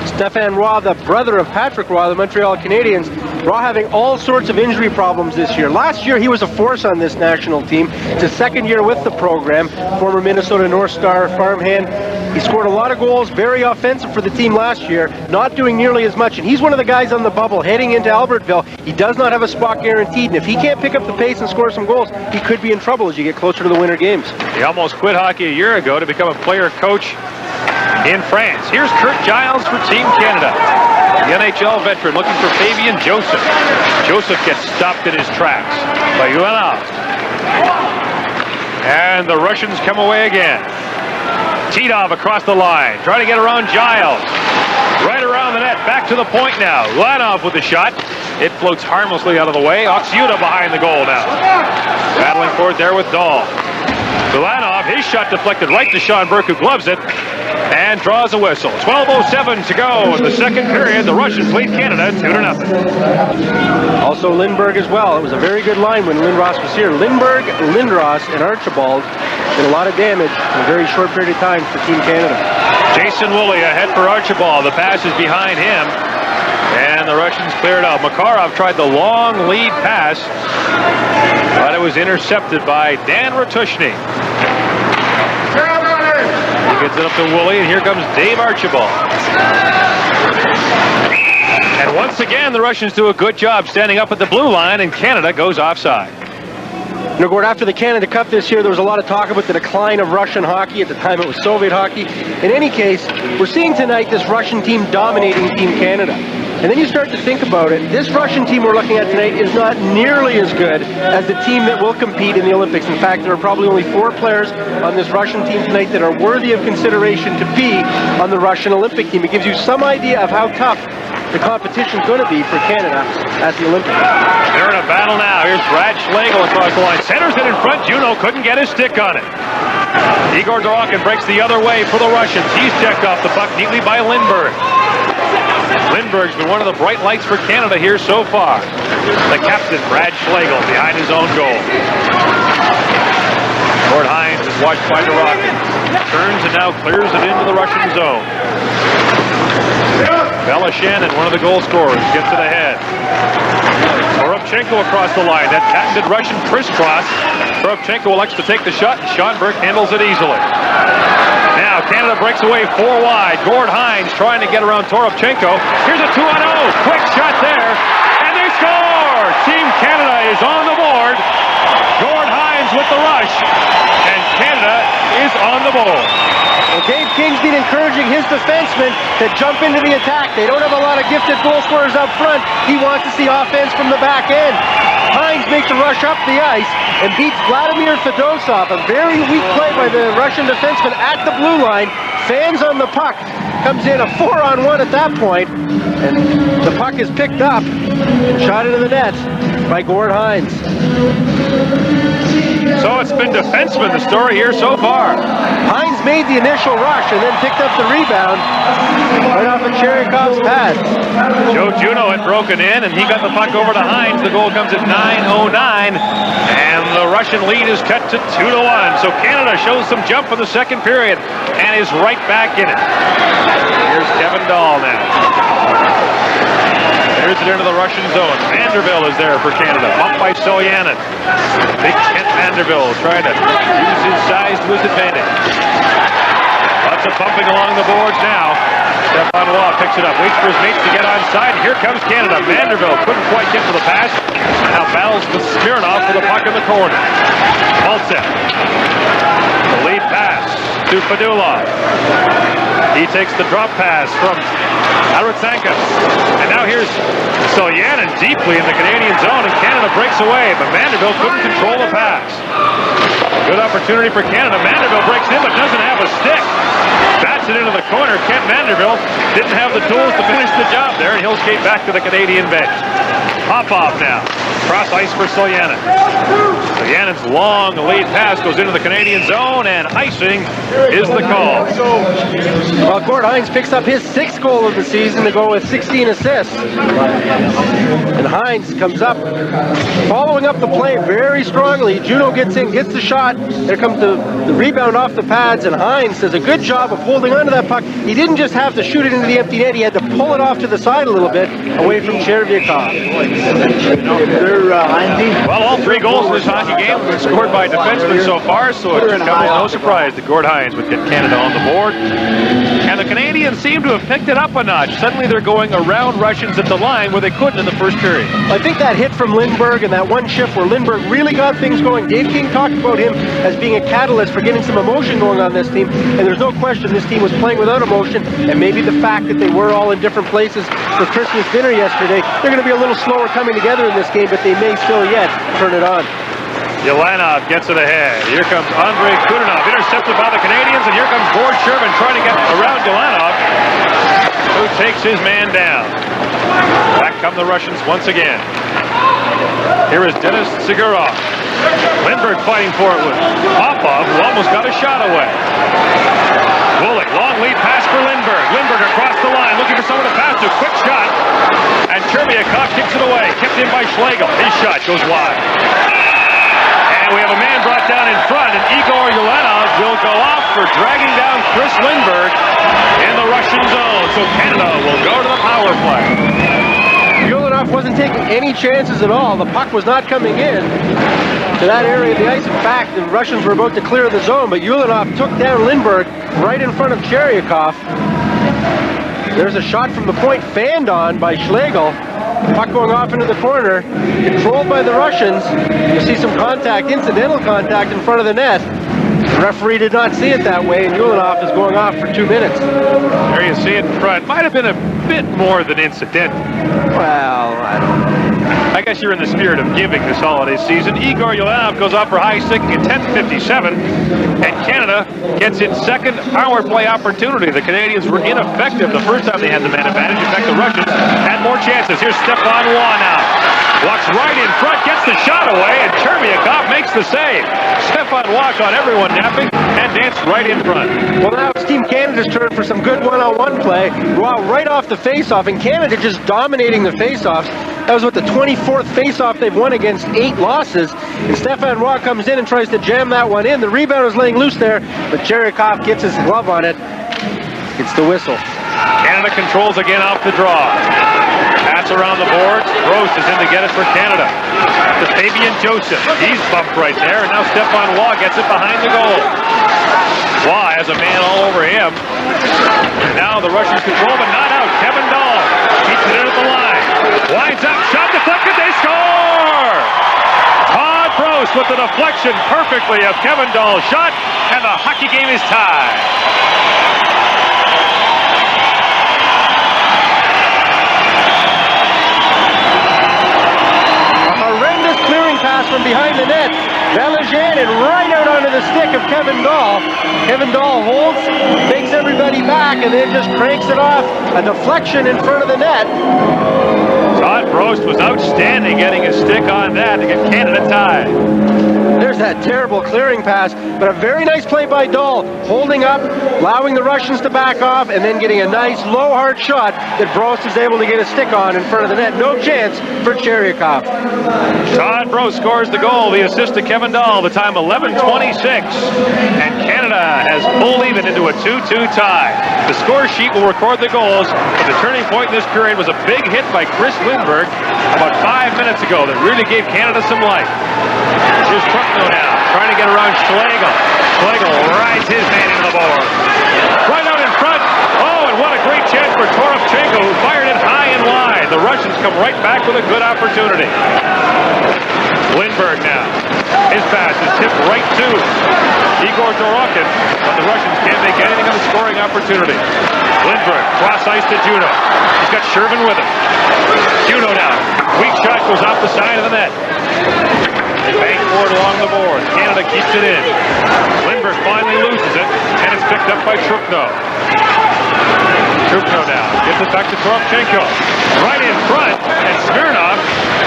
Stefan Waugh, the brother of Patrick Waugh, the Montreal Canadiens. Waugh having all sorts of injury problems this year. Last year, he was a force on this national team. It's his second year with the program. Former Minnesota North Star farmhand. He scored a lot of goals, very offensive for the team last year, not doing nearly as much. And he's one of the guys on the bubble heading into Albertville. He does not have a spot guaranteed, and if he can't pick up the pace and score some goals, he could be in trouble as you get closer to the winter games. He almost quit hockey a year ago to become a player coach in France. Here's Kurt Giles for Team Canada. The NHL veteran looking for Fabian Joseph. Joseph gets stopped in his tracks by I.Ulanov. And the Russians come away again. Q.Titov across the line, trying to get around Giles. Right around the net, back to the point now. I.Ulanov with the shot. It floats harmlessly out of the way. Р.Оксюта behind the goal now. Battling for it there with Dahl. I.Ulanov, his shot deflected right to Sean Burke, who gloves it and draws a whistle. 12:07 to go in the second period. The Russians lead Canada 2-0. Also Lindbergh as well. It was a very good line when Lindros was here. Lindbergh, Lindros, and Archibald did a lot of damage in a very short period of time for Team Canada. Jason Woolley ahead for Archibald. The pass is behind him. And the Russians cleared out. Makarov tried the long lead pass, but it was intercepted by Dan Ratushny. He gets it up to Woolley, and here comes Dave Archibald. And once again, the Russians do a good job standing up at the blue line, and Canada goes offside. You know, Gord, after the Canada Cup this year, there was a lot of talk about the decline of Russian hockey. At the time, it was Soviet hockey. In any case, we're seeing tonight this Russian team dominating Team Canada. And then you start to think about it. This Russian team we're looking at tonight is not nearly as good as the team that will compete in the Olympics. In fact, there are probably only 4 players on this Russian team tonight that are worthy of consideration to be on the Russian Olympic team. It gives you some idea of how tough the competition's going to be for Canada at the Olympics. They're in a battle now. Here's Brad Schlegel across the line. Centers it in front. Juno couldn't get his stick on it. Igor Dorokin breaks the other way for the Russians. He's checked off the puck neatly by Lindbergh. Lindbergh's been one of the bright lights for Canada here so far. The captain, Brad Schlegel, behind his own goal. Gord Hines is watched by Dorokin. Turns and now clears it into the Russian zone. П.Велижанин, one of the goal scorers, gets it ahead. Т.Оропченко across the line. That patented Russian crisscross. Т.Оропченко elects to take the shot, and Sean Burke handles it easily. Now Canada breaks away 4 wide. Gord Hines trying to get around Т.Оропченко. Here's a 2-on-0. Quick shot there, and they score! Team Canada is on the board. Gord Hines with the rush, and Canada is on the board. Well, Dave King's been encouraging his defensemen to jump into the attack. They don't have a lot of gifted goal scorers up front. He wants to see offense from the back end. Hines makes a rush up the ice and beats V.Fedosov. A very weak play by the Russian defenseman at the blue line. Fans on the puck. Comes in a 4-on-1 at that point, and the puck is picked up and shot into the net by Gord Hines. So it's been defenseman, the story here so far. Hines made the initial rush and then picked up the rebound right off of Cheryakov's pad. Joe Juno had broken in, and he got the puck over to Hines. The goal comes at 9:09, and the Russian lead is cut to 2-1. So Canada shows some jump for the second period and is right back in it. Here's Kevin Dahl now. There's it into the Russian zone. Vanderbilt is there for Canada. Bumped by Селянин. Big Kent Vanderbilt trying to use his size to his advantage. Lots of bumping along the boards now. Stefan Waugh picks it up, waits for his mates to get onside. Here comes Canada. Vanderbilt couldn't quite get to the pass. Now battles with Smirnov for the puck in the corner. Maltsev. The lead pass to Fedulov. He takes the drop pass from Alberta. And now here's Селянин deeply in the Canadian zone, and Canada breaks away, but Vanderbilt couldn't control the pass. Good opportunity for Canada. Vanderbilt breaks in, but doesn't have a stick. Bats it into the corner. Kent Vanderbilt didn't have the tools to finish the job there, and he'll skate back to the Canadian bench. Pop-off now. Cross ice for Селянин. Селяnin's long lead pass goes into the Canadian zone, and icing is the call. Well, Gord Hines picks up his 6th goal of the season to go with 16 assists. And Hines comes up, following up the play very strongly. Juno gets in, gets the shot. There comes the rebound off the pads, and Hines does a good job of holding onto that puck. He didn't just have to shoot it into into the empty net. He had to pull it off to the side a little bit, away from Chervakov. Well, all 3 goals in this hockey game have been scored by defensemen so far, so it comes as no surprise that Gord Hines would get Canada on the board. And the Canadians seem to have picked it up a notch. Suddenly they're going around Russians at the line where they couldn't in the first period. I think that hit from Lindberg and that one shift where Lindberg really got things going. Dave King talked about him as being a catalyst for getting some emotion going on this team, and there's no question this team was playing without emotion, and maybe the fact that they were all in different places for Christmas dinner yesterday, they're going to be a little slower coming together in this game, but they may still yet turn it on. Ulanov gets it ahead. Here comes Andrei Kudinov, intercepted by the Canadians, and here comes Gord Sherman trying to get around Ulanov, who takes his man down. Back come the Russians once again. Here is Denis Tsigurov. Lindberg fighting for it with Popov, who almost got a shot away. Woolley, long lead pass for Lindberg. Lindberg across the line, looking for someone to pass to. Quick shot, and Chervakov kicks it away. Kept in by Schlegel. His shot goes wide. And we have a man brought down in front, and Igor Ulanov will go off for dragging down Chris Lindberg in the Russian zone. So Canada will go to the power play. Ulanov wasn't taking any chances at all. The puck was not coming in to that area of the ice. In fact, the Russians were about to clear the zone, but Ulanov took down Lindberg right in front of Chervakov. There's a shot from the point fanned on by Schlegel. Puck going off into the corner, controlled by the Russians. You see some contact, incidental contact in front of the net. The referee did not see it that way, and Ulanov is going off for 2 minutes. There you see it in front. Might have been a bit more than incidental. Well, I don't know. I guess you're in the spirit of giving this holiday season. Igor Ulanov goes off for high stick at 10:57, and Canada gets its second power play opportunity. The Canadians were ineffective the first time they had the man advantage. In fact, the Russians had more chances. Here's Stefan Waugh now. Walks right in front, gets the shot away, and Chervakov makes the save. Stefan Waugh caught everyone napping and danced right in front. Well, now it's Team Canada's turn for some good one-on-one play. Waugh right off the face-off, and Canada just dominating the face-offs. That was what, the 24th face-off they've won against 8 losses. And Stefan Waugh comes in and tries to jam that one in. The rebound is laying loose there, but Chervakov gets his glove on it. It's the whistle. Canada controls again off the draw. Pass around the boards. Gross is in to get it for Canada. To Fabian Joseph. He's bumped right there, and now Stefan Waugh gets it behind the goal. Waugh has a man all over him. Now the Russians control, but not out. Kevin Dahl keeps it in at the line. Winds up, shot deflected, they score! Todd Gross with the deflection perfectly of Kevin Dahl's shot, and the hockey game is tied. Pass from behind the net. P.Velижанин right out onto the stick of Kevin Dahl. Kevin Dahl holds, takes everybody back, and then just cranks it off. A deflection in front of the net. Todd Brost was outstanding getting his stick on that to get Canada tied. There's that terrible clearing pass, but a very nice play by Dahl, holding up, allowing the Russians to back off, and then getting a nice low hard shot that Brost is able to get a stick on in front of the net. No chance for Chervakov. Todd Brost scores the goal, the assist to Kevin Dahl, the time 11:26, and Canada has pulled even into a 2-2 tie. The score sheet will record the goals, but the turning point in this period was a big hit by Chris Lindberg about 5 minutes ago that really gave Canada some life. Here's Truckno now, trying to get around Schlegel. Schlegel rides his man into the board. Right out in front. Oh, and what a great chance for Т.Торопченко, who fired it high and wide. The Russians come right back with a good opportunity. Lindberg now. His pass is tipped right to Igor Dorokin, but the Russians can't make anything of the scoring opportunity. Lindberg, cross ice to Juno. He's got Shervin with him. Juno now. Weak shot goes off the side of the net. They bank forward along the board. Canada keeps it in. Lindberg finally loses it, and it's picked up by Truchno. Truchno now gets it back to Т.Торопченко. Right in front, and Smirnov,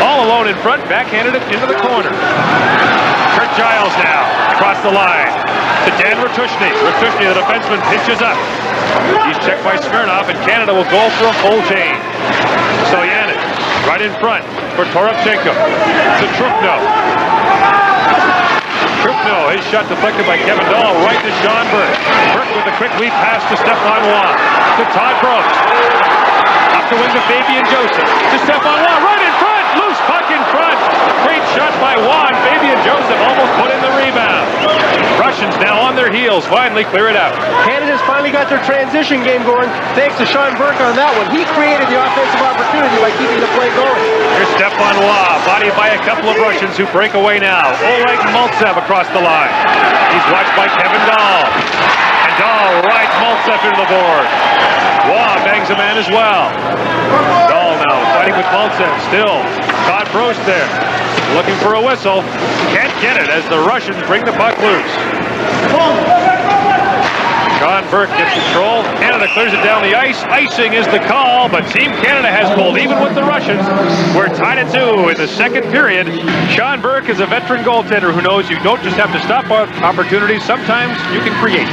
all alone in front, backhanded it into the corner. Kurt Giles now, across the line, to Dan Ratushny. Ratushny, the defenseman, pitches up. He's checked by Smirnov, and Canada will go for a full change. Селянин, right in front for Т.Торопченко. To Truchno. Truchno, his shot deflected by Kevin Dahl, right to Schonberg. Burke with a quick lead pass to Stefan Waugh. To Todd Brooks. Up the wing to Fabian Joseph. To Stefan Waugh, right in front. Loose puck in front. Great shot by Waugh. Fabian Joseph almost put in the rebound. Russians now on their heels. Finally clear it out. Canada's finally got their transition game going thanks to Sean Burke on that one. He created the offensive opportunity by keeping the play going. Here's Stefan Waugh, bodied by a couple of Russians who break away now. Oleg Maltsev across the line. He's watched by Kevin Dahl. And Dahl rides Maltsev into the board. Waugh bangs a man as well. Dahl now fighting with Maltsev still. Todd Prost there. Looking for a whistle. Can't get it as the Russians bring the puck loose. Sean Burke gets control. Canada clears it down the ice. Icing is the call, but Team Canada has pulled even with the Russians. We're tied at 2 in the second period. Sean Burke is a veteran goaltender who knows you don't just have to stop opportunities. Sometimes you can create.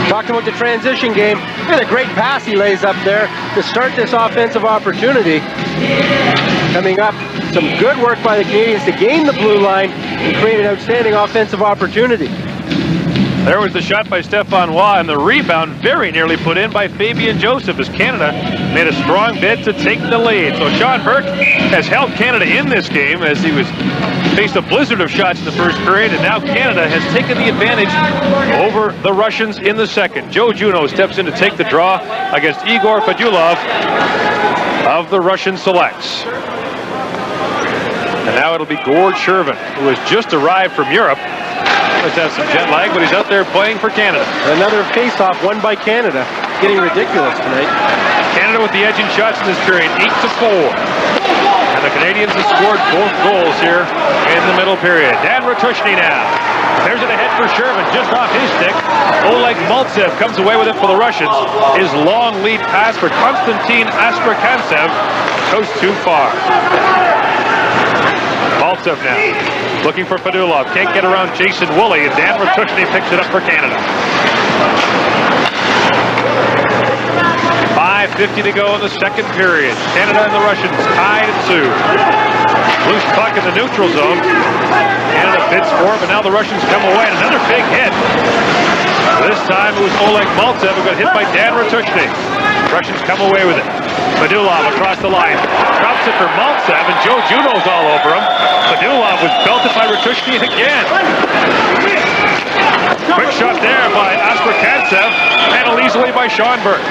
Talking about the transition game, look at a great pass he lays up there to start this offensive opportunity. Coming up, some good work by the Canadians to gain the blue line and create an outstanding offensive opportunity. There was the shot by Stefan Waugh, and the rebound very nearly put in by Fabian Joseph as Canada made a strong bid to take the lead. So Sean Burke has held Canada in this game as he faced a blizzard of shots in the first period, and now Canada has taken the advantage over the Russians in the second. Joe Juneau steps in to take the draw against Igor Fedulov of the Russian Selects. And now it'll be Gord Shervin, who has just arrived from Europe. Must have some jet lag, but he's out there playing for Canada. Another face-off won by Canada. Getting ridiculous tonight. Canada with the edge in shots in this period, 8-4. And the Canadians have scored both goals here in the middle period. Dan Ratushny now. There's it ahead for Shervin, just off his stick. Oleg Maltsev comes away with it for the Russians. His long lead pass for Konstantin Astrakancев goes too far. Maltsev now, looking for Fedulov. Can't get around Jason Woolley, and Dan Ratushny picks it up for Canada. 5:50 to go in the second period. Canada and the Russians tied at 2. Loose puck in the neutral zone. Canada bids for it, but now the Russians come away. And another big hit. This time it was Oleg Maltsev who got hit by Dan Ratushny. Russians come away with it. Fedulov across the line. Drops it for Maltsev, and Joe Juneau's all over him. Fedulov was belted by Ratushny again. Quick shot there by Astrakancев, handled easily by Sean Burke.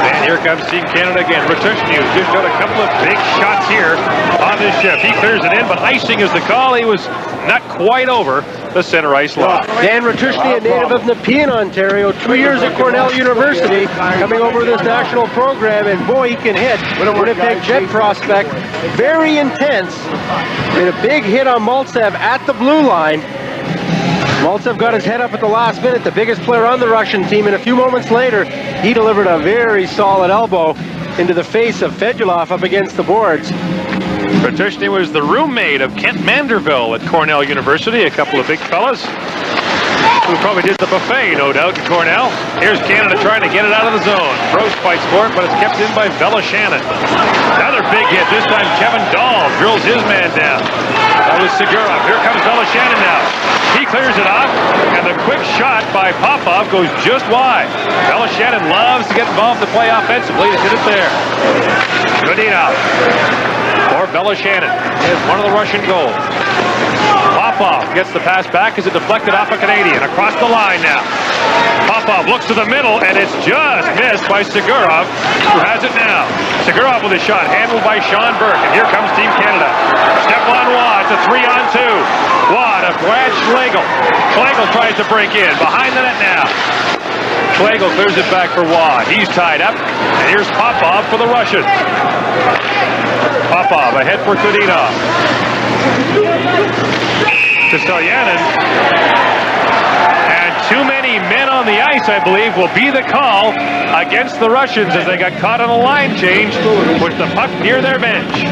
And here comes Team Canada again. Ratushny, who's just got a couple of big shots here on this shift. He clears it in, but icing is the call. He was not quite over the center ice line. Dan Ratushny, a native of Nepean, Ontario, 2 years at Cornell University, coming over this national program, and boy, he can hit. Winnipeg Jet prospect, very intense. Made a big hit on Maltsev at the blue line. Maltsev got his head up at the last minute, the biggest player on the Russian team, and a few moments later, he delivered a very solid elbow into the face of Fedulov up against the boards. Ratushny was the roommate of Kent Manderville at Cornell University, a couple of big fellas who probably did the buffet, no doubt, in Cornell. Here's Canada trying to get it out of the zone. Prost fights for it, but it's kept in by V.Felishinin. Another big hit. This time Kevin Dahl drills his man down. That was Cıgurov. Here comes V.Felishinin now. He clears it off, and the quick shot by Popov goes just wide. V.Felishinin loves to get involved to play offensively. He's hit it there. Kudinov. Or V.Felishinin is one of the Russian goals. Popov gets the pass back as it deflected off a Canadian. Across the line now. Popov looks to the middle, and it's just missed by Cıgurov, who has it now. Cıgurov with a shot, handled by Sean Burke, and here comes Team Canada. Stefan Waugh, it's a 3-on-2. Waugh to Brad Schlegel. Schlegel tries to break in. Behind the net now. Schlegel clears it back for Waugh. He's tied up, and here's Popov for the Russians. Popov ahead for Kudinov. To Селянин. And too many men on the ice, I believe, will be the call against the Russians as they got caught on a line change with the puck near their bench.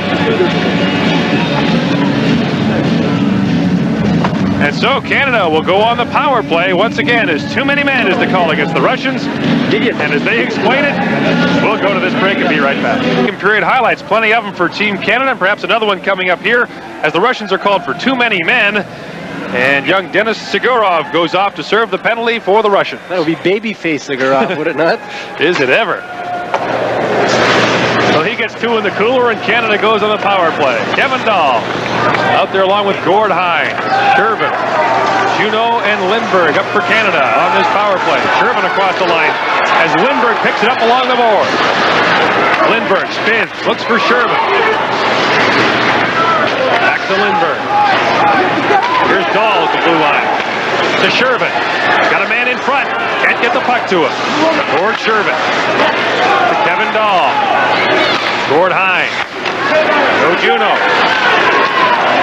And so Canada will go on the power play once again as too many men is the call against the Russians. And as they explain it, we'll go to this break and be right back. Period highlights, plenty of them for Team Canada, and perhaps another one coming up here as the Russians are called for too many men. And young Denis Tsygurov goes off to serve the penalty for the Russians. That would be babyface Tsygurov, would it not? Is it ever? So he gets 2 in the cooler, and Canada goes on the power play. Kevin Dahl out there along with Gord Hines, Shervin, Juneau, and Lindbergh up for Canada on this power play. Shervin across the line as Lindbergh picks it up along the board. Lindbergh spins, looks for Shervin. Back to Lindbergh. Here's Dahl at the blue line. To Shervin. Got a man in front. Can't get the puck to him. Gord Shervin. To Kevin Dahl. Gord Hines. No Juneau.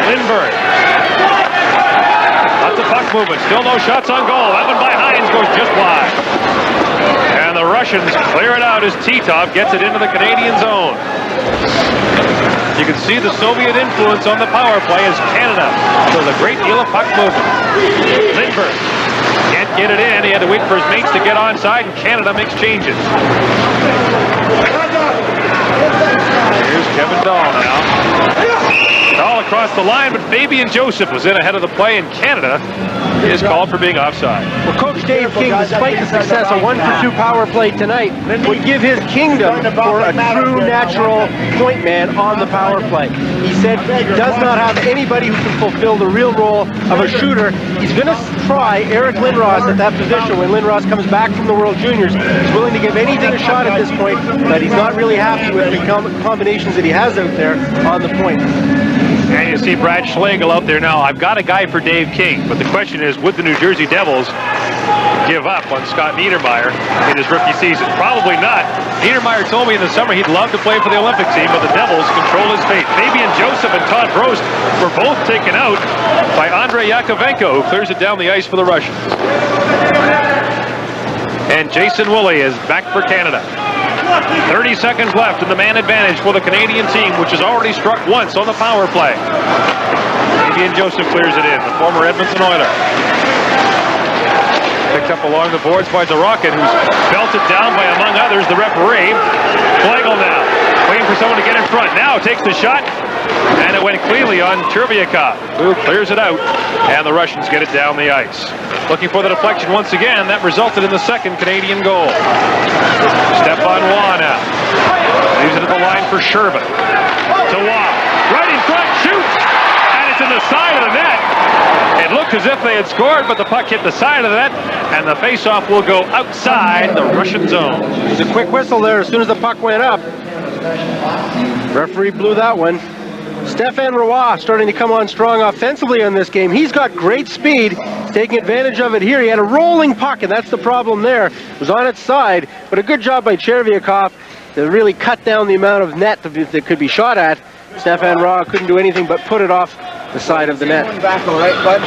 Lindbergh. Lots of puck movement. Still no shots on goal. That one by Hines goes just wide. And the Russians clear it out as Titov gets it into the Canadian zone. You can see the Soviet influence on the power play as Canada shows a great deal of puck movement. Lindbergh can't get it in. He had to wait for his mates to get onside, and Canada makes changes. Here's Kevin Dahl now. Dahl across the line, but Fabian Joseph was in ahead of the play, and Canada is called for being offside. Well, Coach Dave King, despite the success of 1-for-2 power play tonight, would give his kingdom for a true natural point man on the power play. He said he does not have anybody who can fulfill the real role of a shooter. He's going to try Eric Lindros at that position when Lindros comes back from the World Juniors. He's willing to give anything a shot at this point, but he's not really happy with the combinations that he has out there on the point. And you see Brad Schlegel out there now. I've got a guy for Dave King, but the question is, would the New Jersey Devils give up on Scott Niedermayer in his rookie season? Probably not. Niedermayer told me in the summer he'd love to play for the Olympic team, but the Devils control his fate. Fabian Joseph and Todd Brost were both taken out by A.Yakovenko, who clears it down the ice for the Russians. And Jason Woolley is back for Canada. 30 seconds left in the man advantage for the Canadian team, which has already struck once on the power play. Fabian Joseph clears it in, the former Edmonton Oiler. Picked up along the boards by Д.Орохин, who's belted down by, among others, the referee. Schlegel now, waiting for someone to get in front. Now takes the shot, and it went cleanly on Chervyakov, who clears it out, and the Russians get it down the ice. Looking for the deflection once again. That resulted in the second Canadian goal. Stefan Waugh now. Leaves it at the line for Shervin. To Waugh. Right in front, shoots! And it's in the side of the net. It looked as if they had scored, but the puck hit the side of the net, and the face-off will go outside the Russian zone. There's a quick whistle there as soon as the puck went up. Referee blew that one. Stefan Roy starting to come on strong offensively in this game. He's got great speed, taking advantage of it here. He had a rolling puck, and that's the problem there. It was on its side, but a good job by Chervyakov to really cut down the amount of net that could be shot at. Stefan Roy couldn't do anything but put it off the side of the net.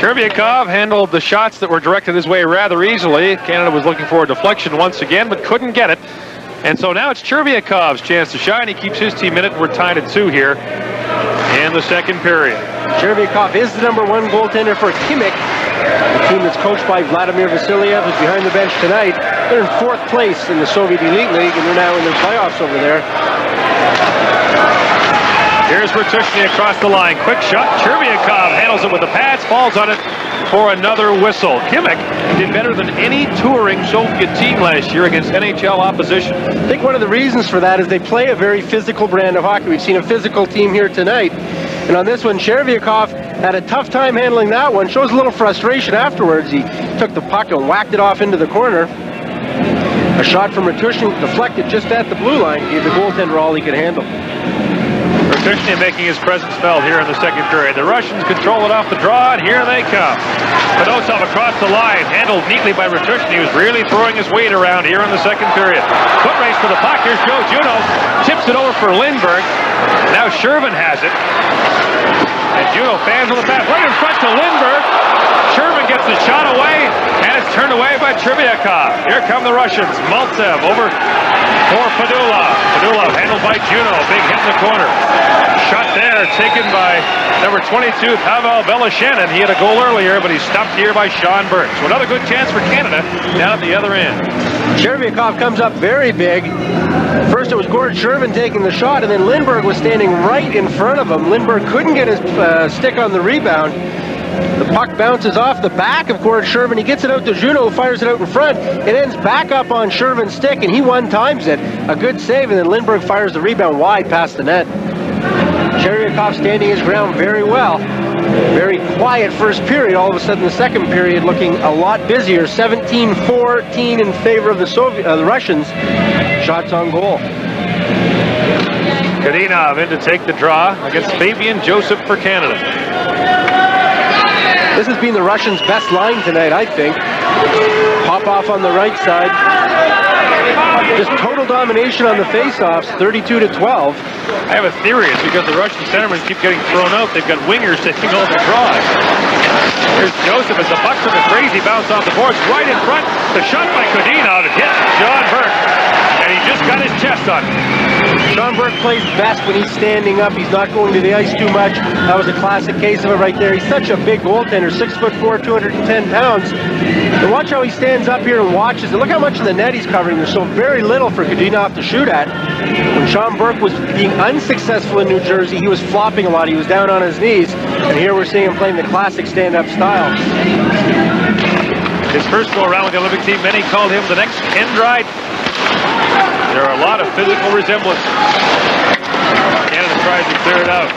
Chervyakov handled the shots that were directed his way rather easily. Canada was looking for a deflection once again, but couldn't get it. And so now it's Chervyakov's chance to shine. He keeps his team in it. We're tied at 2 here in the second period. Chervyakov is the #1 goaltender for Khimik, the team that's coached by Vladimir Vasilyev, who's behind the bench tonight. They're in 4th place in the Soviet Elite League, and they're now in their playoffs over there. Here's Ratushny across the line. Quick shot. Chervyakov handles it with the pads, falls on it for another whistle. Khimik did better than any touring Soviet team last year against NHL opposition. I think one of the reasons for that is they play a very physical brand of hockey. We've seen a physical team here tonight. And on this one, Chervyakov had a tough time handling that one. Shows a little frustration afterwards. He took the puck and whacked it off into the corner. A shot from Ratushny deflected just at the blue line. Gave the goaltender all he could handle. Ratushny making his presence felt here in the second period. The Russians control it off the draw, and here they come. F.Fedosov across the line, handled neatly by Ratushny, who's really throwing his weight around here in the second period. Foot race for the puck. Here's Joe Juneau. Tips it over for Lindbergh. Now Shervin has it. And Juneau fans on the pass right in front to Lindbergh. Shervin gets the shot away, and it's turned away by Chervyakov. Here come the Russians. Maltsev over for Fedulov. Fedulov handled by Juneau. Big hit in the corner. Shot there taken by number 22, Pavel Velishanin. He had a goal earlier, but he's stopped here by Sean Burke. So another good chance for Canada down at the other end. Chervyakov comes up very big. First it was Gord Shervin taking the shot, and then Lindbergh was standing right in front of him. Lindbergh couldn't get his stick on the rebound. The puck bounces off the back of Gord Shervin. He gets it out to Juno, who fires it out in front. It ends back up on Shervin's stick, and he one-times it. A good save, and then Lindbergh fires the rebound wide past the net. A.Червяков standing his ground very well. Very quiet first period. All of a sudden, the second period looking a lot busier. 17-14 in favor of the Russians. Shots on goal. Kudinov in to take the draw against Fabian Joseph for Canada. This has been the Russians' best line tonight, I think. Popov on the right side. Just total domination on the face-offs, 32-12. I have a theory. It's because the Russian centermen keep getting thrown out. They've got wingers taking all the draws. Here's Joseph as the puck took a crazy bounce off the boards. Right in front. The shot by Kudinov. It hits John Burke. And he just got his chest on it. Sean Burke plays best when he's standing up. He's not going to the ice too much. That was a classic case of it right there. He's such a big goaltender, 6'4", 210 pounds. And watch how he stands up here and watches it. Look how much of the net he's covering. There's so very little for Kudinov to shoot at. When Sean Burke was being unsuccessful in New Jersey, he was flopping a lot. He was down on his knees. And here we're seeing him playing the classic stand-up style. His first go-around with the Olympic team, many called him the next Ken Dryden. There are a lot of physical resemblances. Canada tries to clear it out.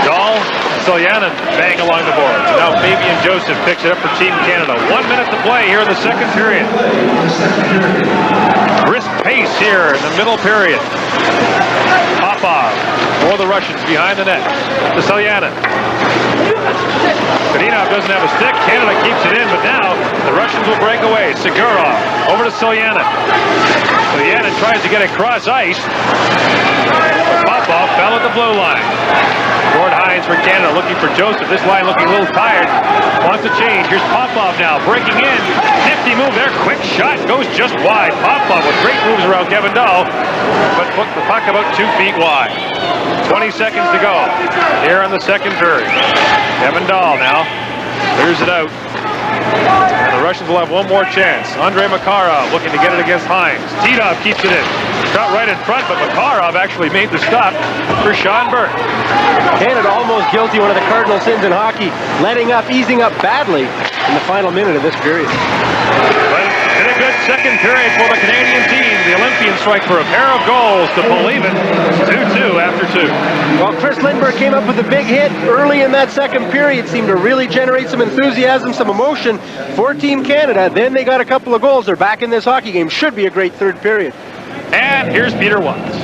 Dahl, Селянин bang along the boards. Now Fabian Joseph picks it up for Team Canada. 1 minute to play here in the second period. Brisk pace here in the middle period. Popov for the Russians behind the net. To Селянин. Kudinov doesn't have a stick. Canada keeps it in, but now the Russians will break away. Cygurov over to Селянин. Селянin tries to get across ice. Popov fell at the blue line. Gord Hines for Canada looking for Joseph. This line looking a little tired. Wants to change. Here's Popov now breaking in. Nifty move there. Quick shot goes just wide. Popov with great moves around Kevin Dahl, but put the puck about 2 feet wide. 20 seconds to go here in the second period. Kevin Dahl now clears it out. And the Russians will have one more chance. Andrei Makarov looking to get it against Hines. Titov keeps it in. Shot right in front, but Makarov actually made the stop for Sean Burke. Canada almost guilty, one of the cardinal sins in hockey, letting up, easing up badly in the final minute of this period. But in a good second period for the Canadian team. The Olympians strike for a pair of goals to believe it. 2-2 after 2. Well, Chris Lindbergh came up with a big hit early in that second period. Seemed to really generate some enthusiasm, some emotion for Team Canada. Then they got a couple of goals. They're back in this hockey game. Should be a great third period. And here's Peter Watts.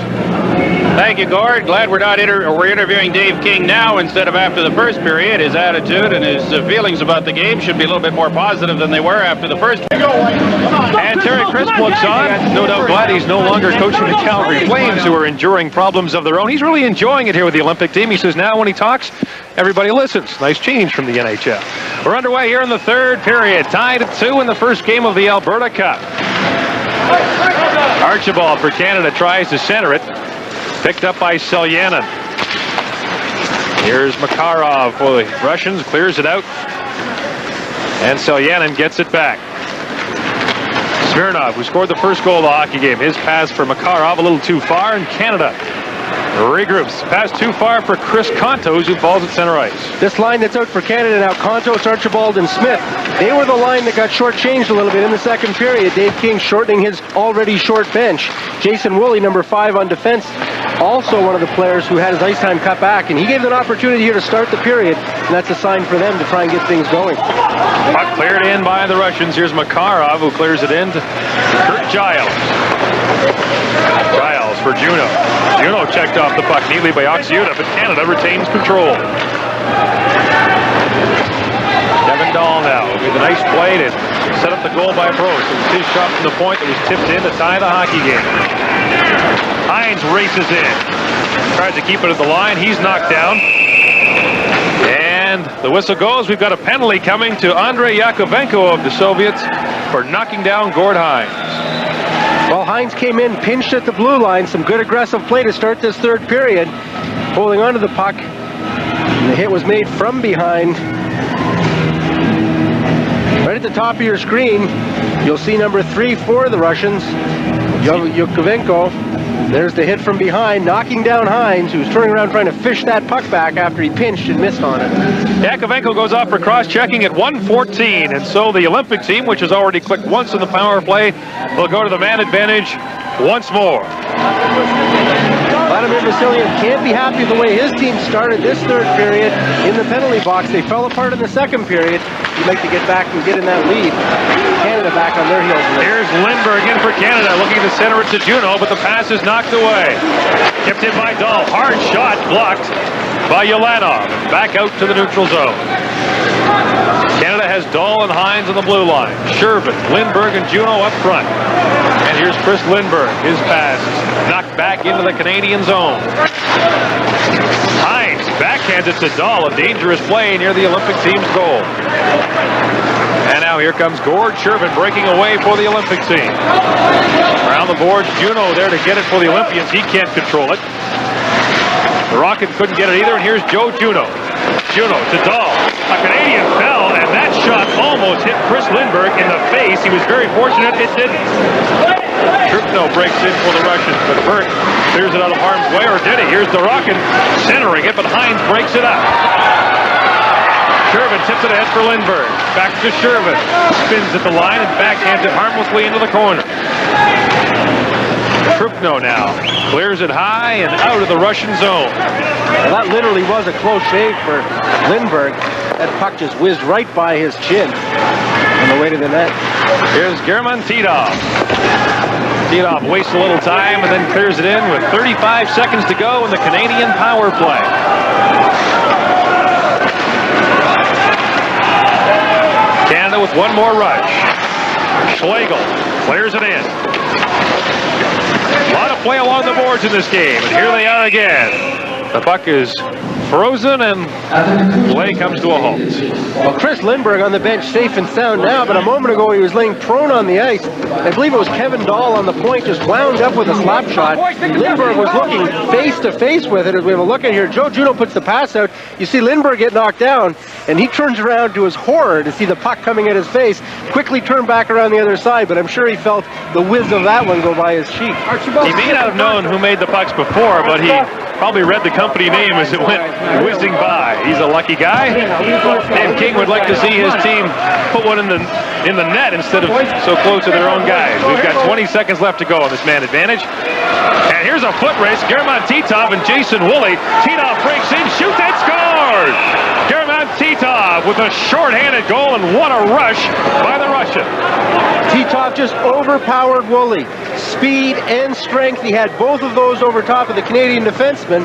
Thank you, Gord. Glad we're not we're interviewing Dave King now instead of after the first period. His attitude and his feelings about the game should be a little bit more positive than they were after the first period. And Terry Crisp looks on. No doubt glad he's no longer coaching the Calgary Flames, who are enduring problems of their own. He's really enjoying it here with the Olympic team. He says now when he talks, everybody listens. Nice change from the NHL. We're underway here in the third period. Tied at 2 in the first game of the Alberta Cup. Archibald for Canada tries to center it. Picked up by Селянин. Here's Makarov for the Russians. Clears it out. And Селянин gets it back. Smirnov, who scored the first goal of the hockey game. His pass for Makarov a little too far, and Canada regroups. Pass too far for Chris Kontos, who falls at center ice. This line that's out for Canada now, Kontos, Archibald, and Smith. They were the line that got shortchanged a little bit in the second period. Dave King shortening his already short bench. Jason Woolley, number 5 on defense, also one of the players who had his ice time cut back, and he gave them an opportunity here to start the period, and that's a sign for them to try and get things going. Puck cleared in by the Russians. Here's Makarov, who clears it in to Kurt Giles. Giles for Juno. Juno checked off the puck neatly by Ă.Oksuta, but Canada retains control. Kevin Dahl now with a nice play to set up the goal by Bros. It was his shot from the point that was tipped in to tie the hockey game. Hines races in. Tries to keep it at the line. He's knocked down. And the whistle goes. We've got a penalty coming to Andrei Yakovenko of the Soviets for knocking down Gord Hines. Well, Hines came in, pinched at the blue line. Some good aggressive play to start this third period. Holding onto the puck. And the hit was made from behind. Right at the top of your screen, you'll see number 3 for the Russians. A.Yakovenko, there's the hit from behind, knocking down Hines, who's turning around trying to fish that puck back after he pinched and missed on it. Yakovenko goes off for cross-checking at 1:14, and so the Olympic team, which has already clicked once in the power play, will go to the man advantage once more. V.Fedosov can't be happy with the way his team started this third period in the penalty box. They fell apart in the second period. He'd like to get back and get in that lead. Canada back on their heels. Here's Lindbergh in for Canada, looking to center it to Juneau, but the pass is knocked away. Kept in by Dahl. Hard shot blocked by I.Ulanov. Back out to the neutral zone. Canada has Dahl and Hines on the blue line. Shervin, Lindbergh, and Juneau up front. And here's Chris Lindbergh. His pass knocked back into the Canadian zone. Hines backhands it to Dahl. A dangerous play near the Olympic team's goal. And now here comes Gord Shervin breaking away for the Olympic team. Around the boards, Juneau there to get it for the Olympians. He can't control it. The Rocket couldn't get it either, and here's Joe Juneau. Juneau to Dahl. A Canadian fell, and that shot almost hit Chris Lindbergh in the face. He was very fortunate it didn't. Д.Ропов breaks in for the Russians, but Burt clears it out of harm's way, or did he? Here's Дорохин centering it, but Hines breaks it up. Shervin tips it ahead for Lindbergh. Back to Shervin. Spins at the line and backhands it harmlessly into the corner. Д.Ропов now clears it high and out of the Russian zone. Well, that literally was a close shave for Lindbergh. That puck just whizzed right by his chin on the way to the net. Here's Titov. Titov wastes a little time and then clears it in with 35 seconds to go in the Canadian power play. Canada with one more rush. Schlegel clears it in. A lot of play along the boards in this game, and here they are again. The puck is frozen, and play comes to a halt. Well, Chris Lindbergh on the bench, safe and sound now, but a moment ago he was laying prone on the ice. I believe it was Kevin Dahl on the point, just wound up with a slap shot. Lindbergh was looking face to face with it. As we have a look at here, Joe Juneau puts the pass out. You see Lindbergh get knocked down, and he turns around to his horror to see the puck coming at his face. Quickly turned back around the other side, but I'm sure he felt the whiz of that one go by his cheek. He may not have known who made the pucks before, but he probably read the company name as it went whizzing by. He's a lucky guy. Dave King would like to see his team put one in the net instead of so close to their own guys. We've got 20 seconds left to go on this man advantage. And here's a foot race. Titov and Jason Woolley. Titov breaks in, shoots, and scores! Titov with a short-handed goal, and what a rush by the Russian. Titov just overpowered Woolley. Speed and strength. He had both of those over top of the Canadian defenseman.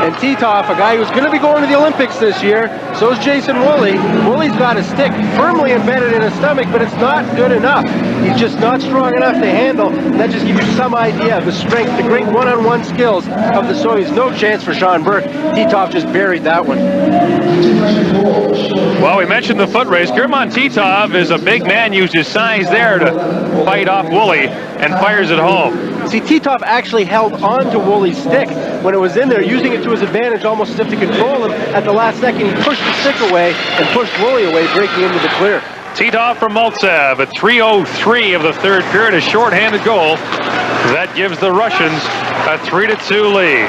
And Titov, a guy who's going to be going to the Olympics this year, so is Jason Woolley. Woolley's got a stick firmly embedded in his stomach, but it's not good enough. He's just not strong enough to handle. And that just gives you some idea of the strength, the great one-on-one skills of the Soviets. No chance for Sean Burke. Titov just buried that one. Well, we mentioned the foot race. Titov is a big man, used his size there to fight off Woolley and fires it home. See, Titov actually held on to Woolley's stick when it was in there, using it to his advantage almost as if to control him. At the last second, he pushed the stick away and pushed Woolley away, breaking into the clear. Titov from Maltsev at 3:03 of the third period, a short-handed goal. That gives the Russians a 3-2 lead.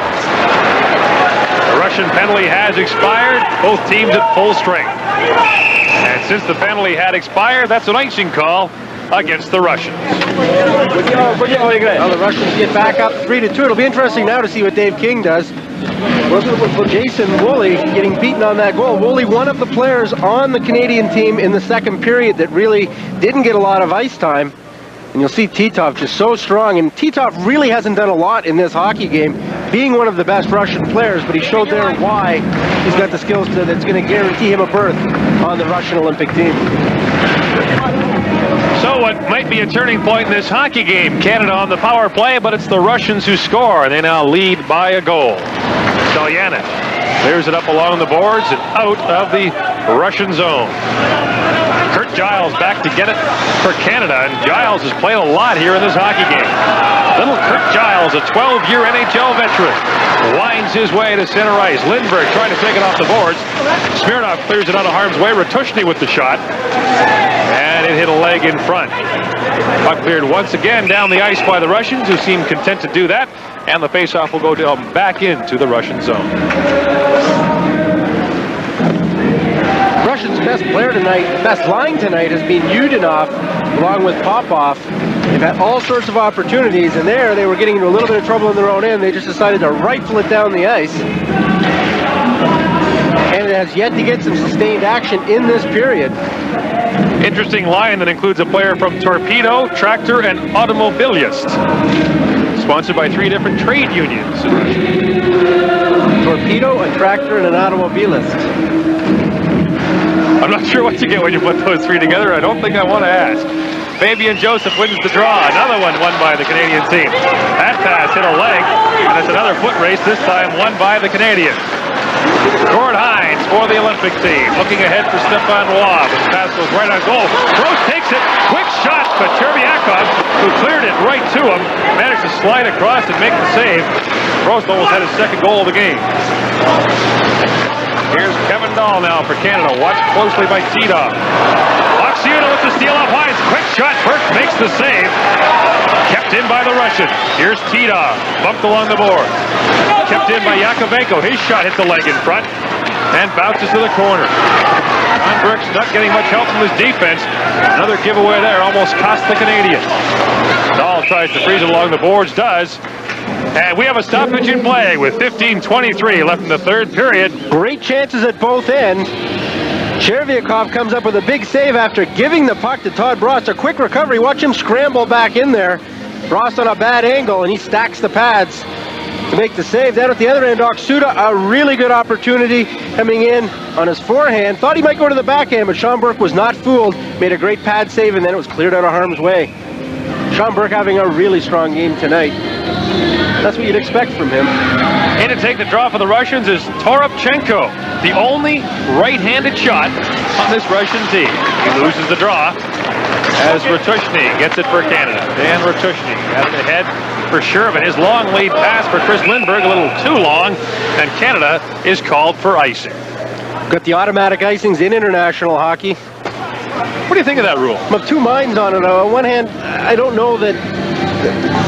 The Russian penalty has expired, both teams at full strength. And since the penalty had expired, that's an icing call against the Russians. Well, the Russians get back up 3-2. It'll be interesting now to see what Dave King does. Jason Woolley getting beaten on that goal. Woolley, one of the players on the Canadian team in the second period that really didn't get a lot of ice time. And you'll see Titov just so strong. And Titov really hasn't done a lot in this hockey game, being one of the best Russian players, but he showed there why he's got the skills that's going to guarantee him a berth on the Russian Olympic team. So what might be a turning point in this hockey game? Canada on the power play, but it's the Russians who score, and they now lead by a goal. Селянин clears it up along the boards and out of the Russian zone. Kurt Giles back to get it for Canada, and Giles has played a lot here in this hockey game. Little Kurt Giles, a 12-year NHL veteran, winds his way to center ice. Lindbergh trying to take it off the boards. Smirnov clears it out of harm's way. Ratushny with the shot, and it hit a leg in front. Puck cleared once again down the ice by the Russians, who seem content to do that, and the faceoff will go back into the Russian zone. Russians' best player tonight, best line tonight, has been Udinov, along with Popov. They've had all sorts of opportunities, and there they were getting into a little bit of trouble in their own end. They just decided to rifle it down the ice. And it has yet to get some sustained action in this period. Interesting line that includes a player from Torpedo, Tractor, and Automobilist. Sponsored by 3 different trade unions in Russia. Torpedo, a Tractor, and an Automobilist. I'm not sure what you get when you put those 3 together. I don't think I want to ask. Fabian Joseph wins the draw. Another one won by the Canadian team. That pass hit a leg, and it's another foot race, this time won by the Canadians. Gord Hines for the Olympic team. Looking ahead for Stefan Roy. The pass goes right on goal. Gross takes it. Quick shot, but Chervyakov, who cleared it right to him, managed to slide across and make the save. Gross almost had his second goal of the game. Here's Kevin Dahl now for Canada. Watched closely by Titov. Ă.Cionta with the steal off Hines. Quick shot. Burke makes the save. Kept in by the Russian. Here's Titov. Bumped along the board. Kept in by Yakovenko. His shot hit the leg in front and bounces to the corner. John Burke's not getting much help from his defense. Another giveaway there. Almost cost the Canadians. Dahl tries to freeze it along the boards. Does. And we have a stoppage in play with 15:23 left in the third period. Great chances at both ends. Chervyakov comes up with a big save after giving the puck to Todd Bross. A quick recovery. Watch him scramble back in there. Bross on a bad angle, and he stacks the pads to make the save. Down at the other end, Ă.Cionta, a really good opportunity coming in on his forehand. Thought he might go to the backhand, but Sean Burke was not fooled. Made a great pad save, and then it was cleared out of harm's way. Sean Burke having a really strong game tonight. That's what you'd expect from him. In to take the draw for the Russians is Toropchenko, the only right-handed shot on this Russian team. He loses the draw as Ratushny gets it for Canada. Dan Ratushny out ahead for Shervin. His long lead pass for Chris Lindbergh, a little too long, and Canada is called for icing. Got the automatic icings in international hockey. What do you think of that rule? I'm of two minds on it. On one hand, I don't know that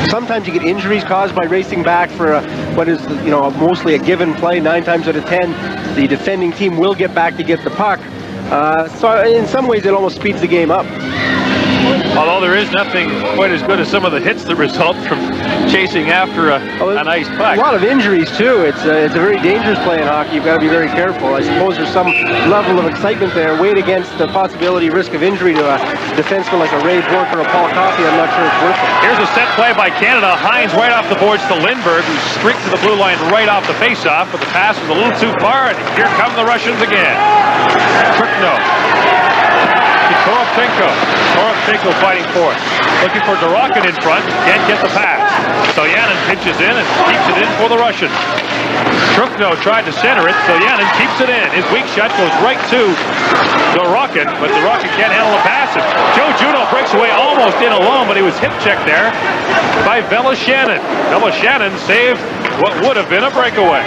sometimes you get injuries caused by racing back for what is, you know, mostly a given play. 9 times out of 10, the defending team will get back to get the puck. So in some ways, it almost speeds the game up. Although there is nothing quite as good as some of the hits that result from chasing after a nice puck. A lot of injuries too. It's a very dangerous play in hockey. You've got to be very careful. I suppose there's some level of excitement there, weighed against the possibility, risk of injury to a defenseman like a Ray Bork or a Paul Coffey. I'm not sure it's worth it. Here's a set play by Canada. Hines right off the boards to Lindbergh, who streaked to the blue line right off the faceoff, but the pass was a little too far, and here come the Russians again. Trukno. Toropchenko fighting for it. Looking for Dorokin in front. Can't get the pass. Селянин pitches in and keeps it in for the Russians. Trukno tried to center it. Селянин keeps it in. His weak shot goes right to Dorokin, but Dorokin can't handle the pass. Joe Juno breaks away almost in alone, but he was hip checked there by V.Felicianin. V.Felicianin saved what would have been a breakaway.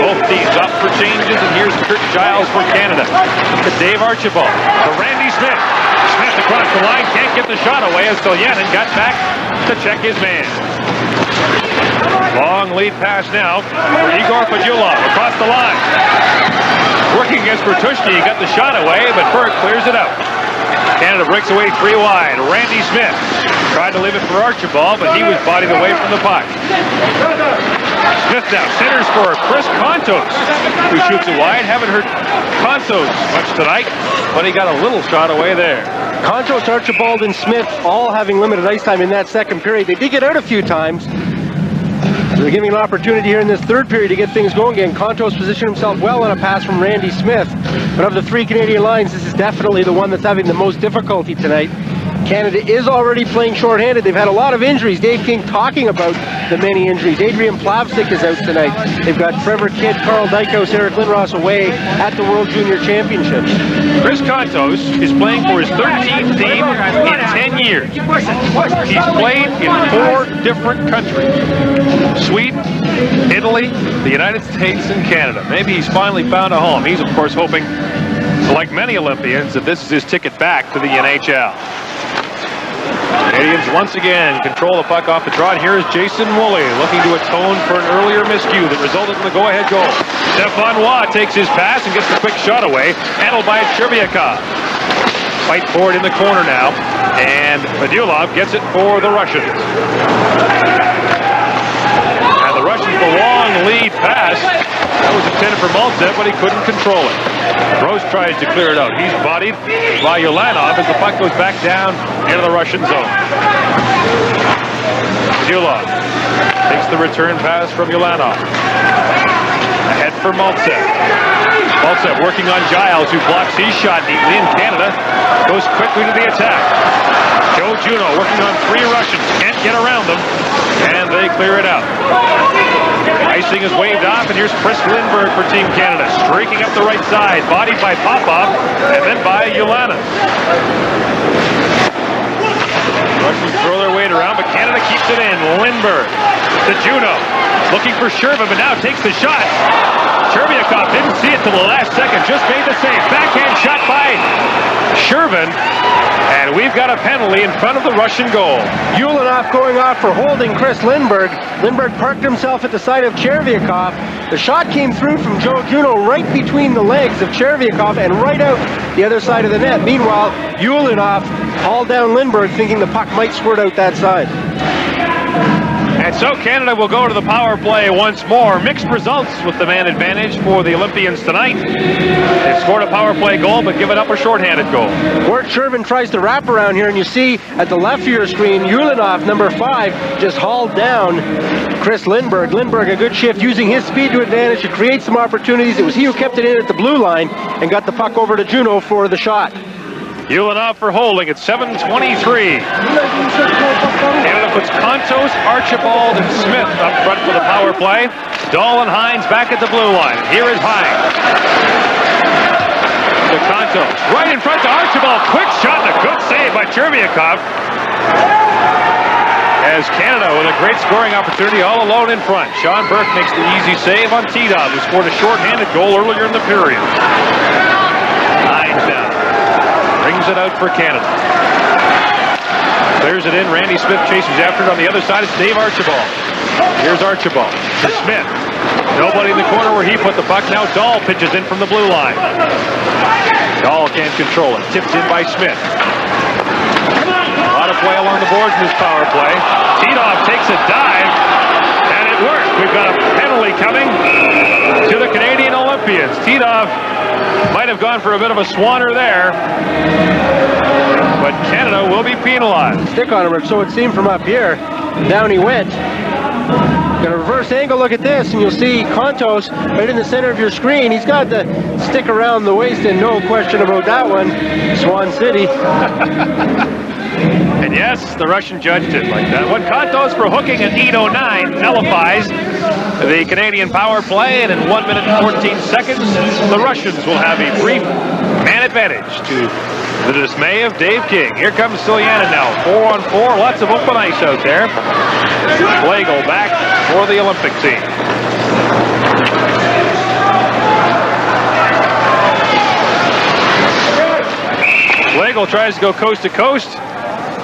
Both teams up for changes, and here's Kurt Giles for Canada. To Dave Archibald. To Randy Smith. Smith across the line, can't get the shot away as Селянин got back to check his man. Long lead pass now for Igor Fedulov across the line. Working against Ratushny, he got the shot away, but Burke clears it out. Canada breaks away 3 wide. Randy Smith tried to leave it for Archibald, but he was bodied away from the puck. Smith now centers for Chris Kontos, who shoots it wide. Haven't heard Kontos much tonight, but he got a little shot away there. Kontos, Archibald, and Smith all having limited ice time in that second period. They did get out a few times. They're giving an opportunity here in this third period to get things going again. Kontos positioned himself well on a pass from Randy Smith. But of the 3 Canadian lines, this is definitely the one that's having the most difficulty tonight. Canada is already playing shorthanded. They've had a lot of injuries. Dave King talking about the many injuries. Adrian Plavsic is out tonight. They've got Trevor Kidd, Carl Dykhouse, Eric Lindros away at the World Junior Championships. Chris Kontos is playing for his 13th team in 10 years. He's played in 4 different countries: Sweden, Italy, the United States, and Canada. Maybe he's finally found a home. He's, of course, hoping, like many Olympians, that this is his ticket back to the NHL. Canadians once again control the puck off the draw, and here is Jason Woolley looking to atone for an earlier miscue that resulted in the go-ahead goal. Stefan Waugh takes his pass and gets the quick shot away, handled by A.Червяков. Fight for it in the corner now, and Федулов gets it for the Russians. And the Russians, the long lead pass, that was intended for Maltsev, but he couldn't control it. Gross tries to clear it out. He's bodied by ULanov as the puck goes back down into the Russian zone. Fedulov takes the return pass from ULanov. Ahead for Maltsev. Maltsev working on Giles, who blocks his shot neatly, and Canada goes quickly to the attack. Joe Juno working on 3 Russians, can't get around them, and they clear it out. Icing is waved off, and here's Chris Lindberg for Team Canada, streaking up the right side, bodied by Popov, and then by ULanov. Russians throw their weight around, but Canada keeps it in. Lindberg to Juno, looking for Shervin, but now takes the shot. Червяков didn't see it till the last second, just made the save. Backhand shot by Shervin, and we've got a penalty in front of the Russian goal. ULanov going off for holding Chris Lindberg. Lindberg parked himself at the side of Червяков. The shot came through from Joe Juno right between the legs of Червяков and right out the other side of the net. Meanwhile, ULanov hauled down Lindberg, thinking the puck might squirt out that side. And so Canada will go to the power play once more. Mixed results with the man advantage for the Olympians tonight. They've scored a power play goal, but given up a shorthanded goal. Mort Shervin tries to wrap around here, and you see at the left of your screen, ULanov, number 5, just hauled down Chris Lindberg. Lindberg, a good shift, using his speed to advantage to create some opportunities. It was he who kept it in at the blue line and got the puck over to Juno for the shot. ULanov for holding at 7:23. Canada puts Kontos, Archibald, and Smith up front for the power play. Dahl and Hines back at the blue line. Here is Hines. To Kontos, right in front to Archibald. Quick shot and a good save by Червяков. As Canada with a great scoring opportunity all alone in front. Sean Burke makes the easy save on T-Dog, who scored a shorthanded goal earlier in the period. Hines down. Brings it out for Canada. Clears it in. Randy Smith chases after it on the other side. It's Dave Archibald. Here's Archibald to Smith. Nobody in the corner where he put the puck. Now Dahl pitches in from the blue line. Dahl can't control it. Tipped in by Smith. A lot of play along the boards in this power play. Titov takes a dive, and it worked. We've got a penalty coming to the Canadian Olympians. Titov might have gone for a bit of a swanner there, but Canada will be penalized. Stick on him, or so it seemed from up here. Down he went. Got a reverse angle look at this, and you'll see Kontos right in the center of your screen. He's got the stick around the waist, and no question about that one. Swan City. And yes, the Russian judge did like that. When Kontos for hooking at 8:09 nullifies the Canadian power play, and in 1 minute and 14 seconds, the Russians will have a brief man advantage to the dismay of Dave King. Here comes S.Селянин now, 4-on-4, lots of open ice out there. Schlegel back for the Olympic team. Schlegel tries to go coast to coast,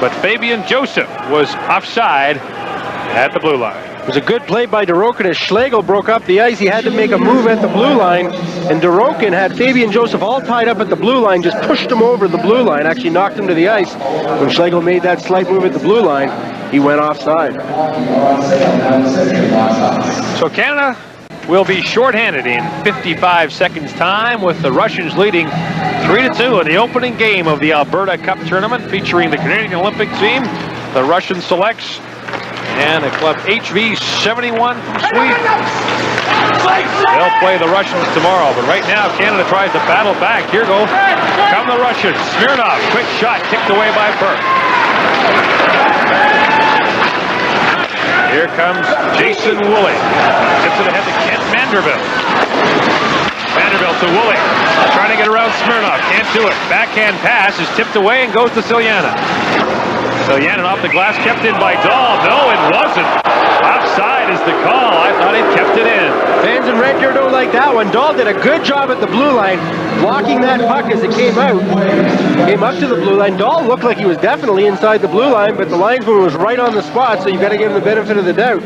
but Fabian Joseph was offside at the blue line. It was a good play by Dorokin as Schlegel broke up the ice. He had to make a move at the blue line, and Dorokin had Fabian Joseph all tied up at the blue line, just pushed him over the blue line, actually knocked him to the ice. When Schlegel made that slight move at the blue line, he went offside. So Canada will be shorthanded in 55 seconds time, with the Russians leading 3-2 in the opening game of the Alberta Cup tournament, featuring the Canadian Olympic team. The Russian selects and a club HV71 from Sweden. They'll play the Russians tomorrow, but right now Canada tries to battle back. Here come the Russians. Smirnov, quick shot, kicked away by Burke. Here comes Jason Woolley. Tips it ahead to Kent Manderville. Manderville to Woolley. Trying to get around Smirnov. Can't do it. Backhand pass is tipped away and goes to Селянин. Селянин off the glass, kept in by Dahl. No, it wasn't. Offside is the call. I thought he'd kept it in. Fans in Red Deer don't like that one. Dahl did a good job at the blue line, blocking that puck as it came out. Came up to the blue line. Dahl looked like he was definitely inside the blue line, but the linesman was right on the spot, so you got to give him the benefit of the doubt.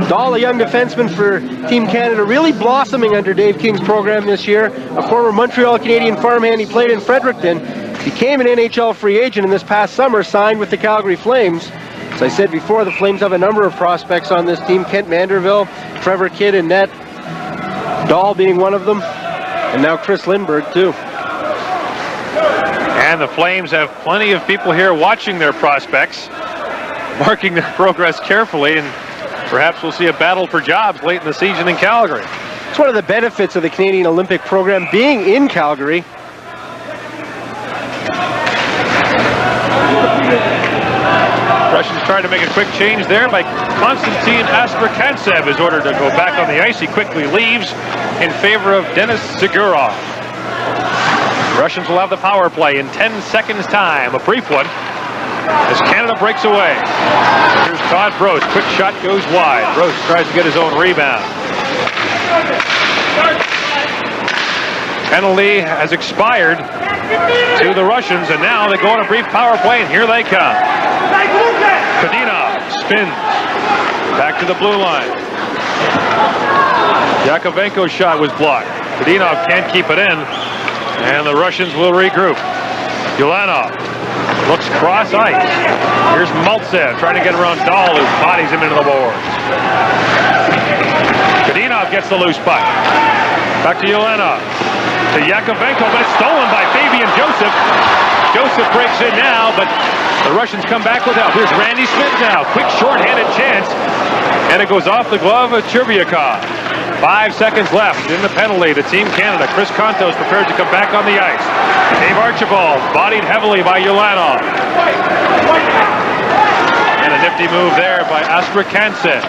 Dahl, a young defenseman for Team Canada, really blossoming under Dave King's program this year. A former Montreal Canadian farmhand, he played in Fredericton. Became an NHL free agent, and this past summer signed with the Calgary Flames. As I said before, the Flames have a number of prospects on this team. Kent Manderville, Trevor Kidd in net, Dahl being one of them, and now Chris Lindberg too. And the Flames have plenty of people here watching their prospects, marking their progress carefully, and perhaps we'll see a battle for jobs late in the season in Calgary. It's one of the benefits of the Canadian Olympic program being in Calgary. Russians trying to make a quick change there by Konstantin A.Strachantsev is ordered to go back on the ice. He quickly leaves in favor of Denis Sigurov. Russians will have the power play in 10 seconds time, a brief one, as Canada breaks away. Here's Todd Brose. Quick shot goes wide. Brose tries to get his own rebound. Penalty has expired to the Russians, and now they go on a brief power play, and here they come. Kudinov spins back to the blue line. Yakovenko's shot was blocked. Kudinov can't keep it in, and the Russians will regroup. Ulanov looks cross ice. Here's Maltsev trying to get around Dahl, who bodies him into the boards. Kudinov gets the loose puck. Back to Ulanov. To Yakovenko, but it's stolen by Fabian Joseph. Joseph breaks in now, but the Russians come back with help. Here's Randy Smith now. Quick short-handed chance, and it goes off the glove of Chervyakov. 5 seconds left in the penalty to Team Canada. Chris Kontos prepared to come back on the ice. Dave Archibald bodied heavily by Ulanov. And a nifty move there by A.Strachantsev.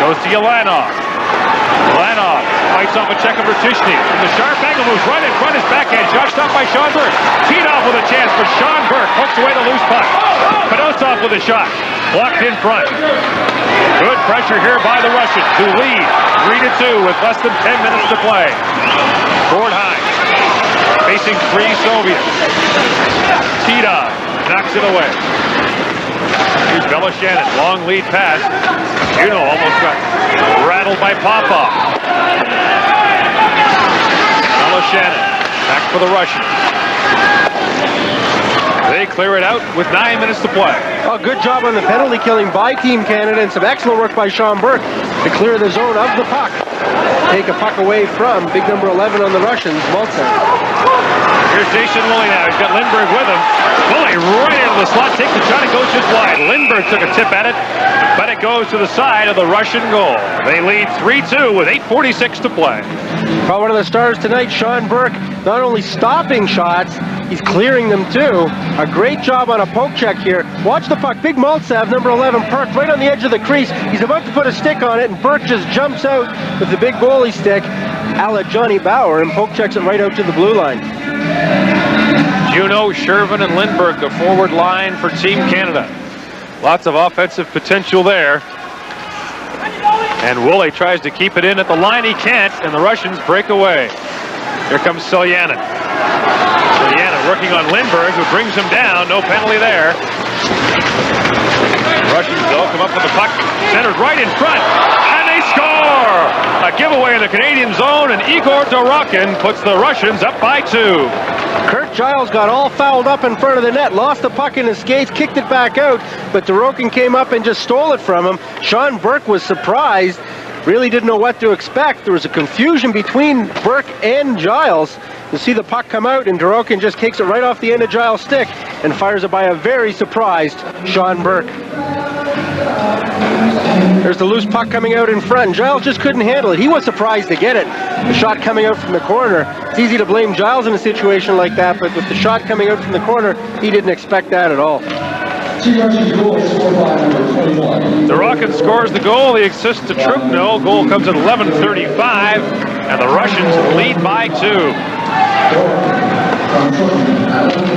Goes to Ulanov. Ulanov fights off a check of Bertishny. And the sharp angle moves right in front. His backhand shot stopped by Sean Burke. Titov with a chance, but Sean Burke hooks away the loose puck. Fedosov with a shot. Blocked in front. Good pressure here by the Russians, who lead 3-2 with less than 10 minutes to play. Gord Hines facing 3 Soviets. Titov knocks it away. Here's Velishanin, long lead pass. Juno almost got rattled by Popov. Velishanin, back for the Russians. They clear it out with 9 minutes to play. Oh, good job on the penalty killing by Team Canada, and some excellent work by Sean Burke to clear the zone of the puck. Take a puck away from big number 11 on the Russians, Maltsev. Here's Jason Woolley now. He's got Lindberg with him. Woolley right into the slot, takes the shot, it goes just wide. Lindberg took a tip at it, but it goes to the side of the Russian goal. They lead 3-2 with 8:46 to play. Probably one of the stars tonight, Sean Burke, not only stopping shots, he's clearing them too. A great job on a poke check here. Watch the puck. Big Maltsev, number 11, parked right on the edge of the crease. He's about to put a stick on it, and Burke just jumps out with the big goalie stick, a la Johnny Bauer, and poke checks it right out to the blue line. Juno, Shervin, and Lindberg, the forward line for Team Canada. Lots of offensive potential there. And Woolley tries to keep it in at the line. He can't, and the Russians break away. Here comes Селянин. Селянin working on Lindberg, who brings him down. No penalty there. The Russians, though, come up with the puck, centered right in front, and they score! A giveaway in the Canadian zone, and I.Dorokhin puts the Russians up by 2. Kurt Giles got all fouled up in front of the net, lost the puck in his skates, kicked it back out, but Dorokhin came up and just stole it from him. Sean Burke was surprised, really didn't know what to expect. There was a confusion between Burke and Giles. You see the puck come out, and Dorokhin just kicks it right off the end of Giles' stick and fires it by a very surprised Sean Burke. There's the loose puck coming out in front, and Giles just couldn't handle it. He was surprised to get it. The shot coming out from the corner. It's easy to blame Giles in a situation like that, but with the shot coming out from the corner, he didn't expect that at all. Dorokhin scores the goal. The assist to Truchno. Goal comes at 11:35, and the Russians lead by 2.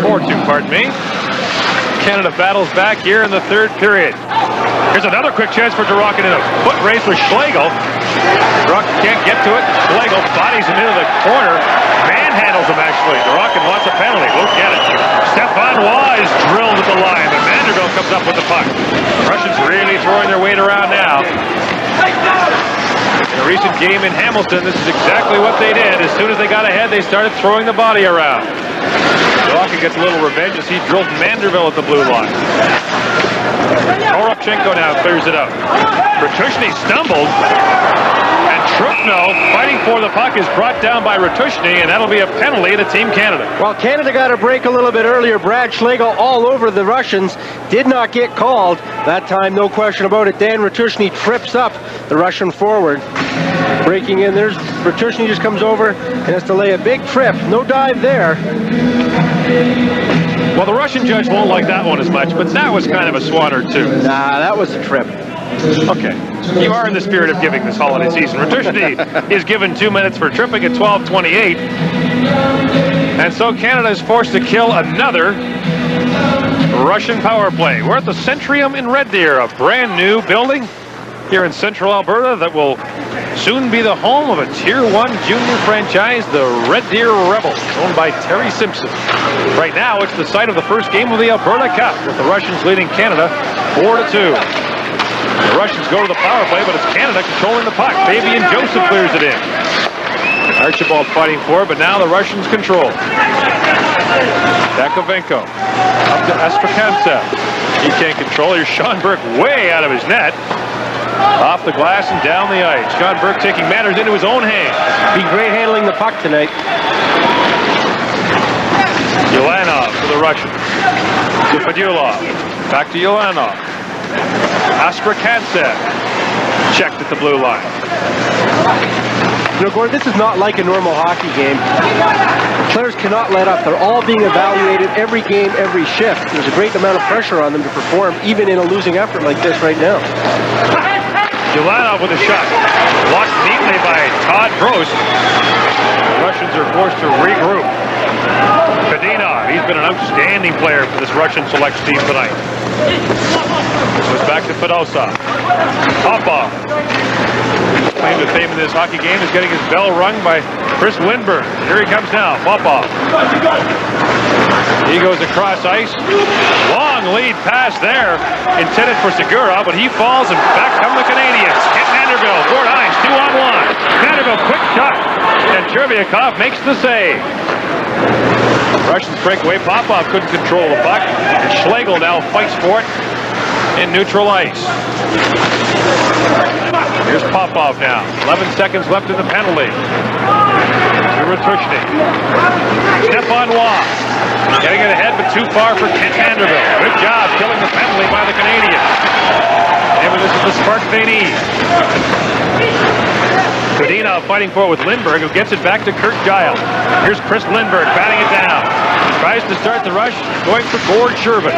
4-2, pardon me. Canada battles back here in the third period. Here's another quick chance for Dorokhin in a foot race with Schlegel. Dorokhin can't get to it. Schlegel bodies him into the corner. Manhandles him, actually. Dorokhin wants a penalty. Won't get it. Stefan Waugh is drilled at the line, but Vanderbilt comes up with the puck. The Russians really throwing their weight around now. In a recent game in Hamilton, this is exactly what they did. As soon as they got ahead, they started throwing the body around. Dorokhin gets a little revenge as he drilled Vanderbilt at the blue line. Т.Ропченко now clears it up. Ratushny stumbled, and Truchno, fighting for the puck, is brought down by Ratushny, and that'll be a penalty to Team Canada. Well, Canada got a break a little bit earlier. Brad Schlegel all over the Russians, did not get called. That time, no question about it. Dan Ratushny trips up the Russian forward. Breaking in, there's Ratushny just comes over and has to lay a big trip. No dive there. Well, the Russian judge won't like that one as much, but that was kind of a swan or two. Nah, that was a trip. Okay, you are in the spirit of giving this holiday season. Ratushny is given 2 minutes for tripping at 12:28. And so Canada is forced to kill another Russian power play. We're at the Centrium in Red Deer, a brand new building here in central Alberta that will soon be the home of a Tier 1 junior franchise, the Red Deer Rebels, owned by Terry Simpson. Right now, it's the site of the first game of the Alberta Cup, with the Russians leading Canada 4-2. The Russians go to the power play, but it's Canada controlling the puck. Fabian Joseph clears it in. Archibald fighting for it, but now the Russians control. A.Yakovenko up to Asprakancев. He can't control. Here's Sean Burke way out of his net. Off the glass and down the ice. Sean Burke taking matters into his own hands. Be great handling the puck tonight. Ulanov for the Russians. To Fedulov. Back to Ulanov. Asprakancев checked at the blue line. You know, Gordon, this is not like a normal hockey game. Players cannot let up. They're all being evaluated every game, every shift. There's a great amount of pressure on them to perform, even in a losing effort like this right now. Ulanov with a shot. Blocked neatly by Todd Gross. The Russians are forced to regroup. Kudinov, he's been an outstanding player for this Russian select team tonight. Goes back to Fedosov. Popov. Claim to fame in this hockey game is getting his bell rung by Chris Lindbergh. Here he comes now, Popov. He goes across ice. Long lead pass there, intended for Segura, but he falls and back come the Canadians. Hit Vanderbilt, Gord Hines, 2-on-1. Vanderbilt, quick shot, and Chervyakov makes the save. Russians break away. Popov couldn't control the puck, and Schlegel now fights for it in neutral ice. Here's Popov now. 11 seconds left in the penalty. To Ratushny. Stefan Waugh. Getting it ahead, but too far for Kent Vanderbilt. Good job killing the penalty by the Canadians. Maybe this is the spark they need. Kudinov fighting for it with Lindbergh, who gets it back to Kurt Giles. Here's Chris Lindbergh batting it down. Tries to start the rush, going for Gord Shervin.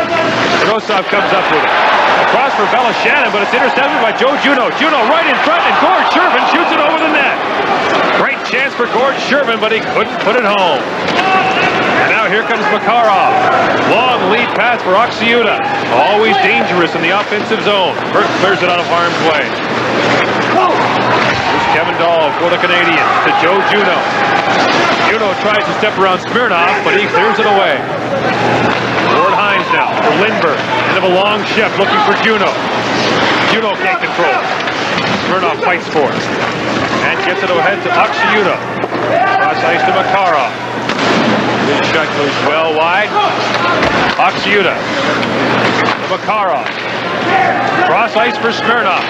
Fedosov comes up with it. Across for Velashannon, but it's intercepted by Joe Juneau. Juneau right in front, and Gord Shervin shoots it over the net. Great chance for Gord Shervin, but he couldn't put it home. And now here comes A.Makarov. Long lead pass for Р.Оксюта. Always dangerous in the offensive zone. Burke clears it out of harm's way. Here's Kevin Dahl for the Canadians to Joe Juneau. Juneau tries to step around Smirnov, but he clears it away. Gord Hines now for Lindbergh. End of a long shift looking for Juneau. Juneau can't control it. Smirnov fights for it. And gets it ahead to Р.Оксюта. Cross ice to Makarov. This shot goes well wide. Р.Оксюта to Makarov. Cross ice for Smirnov.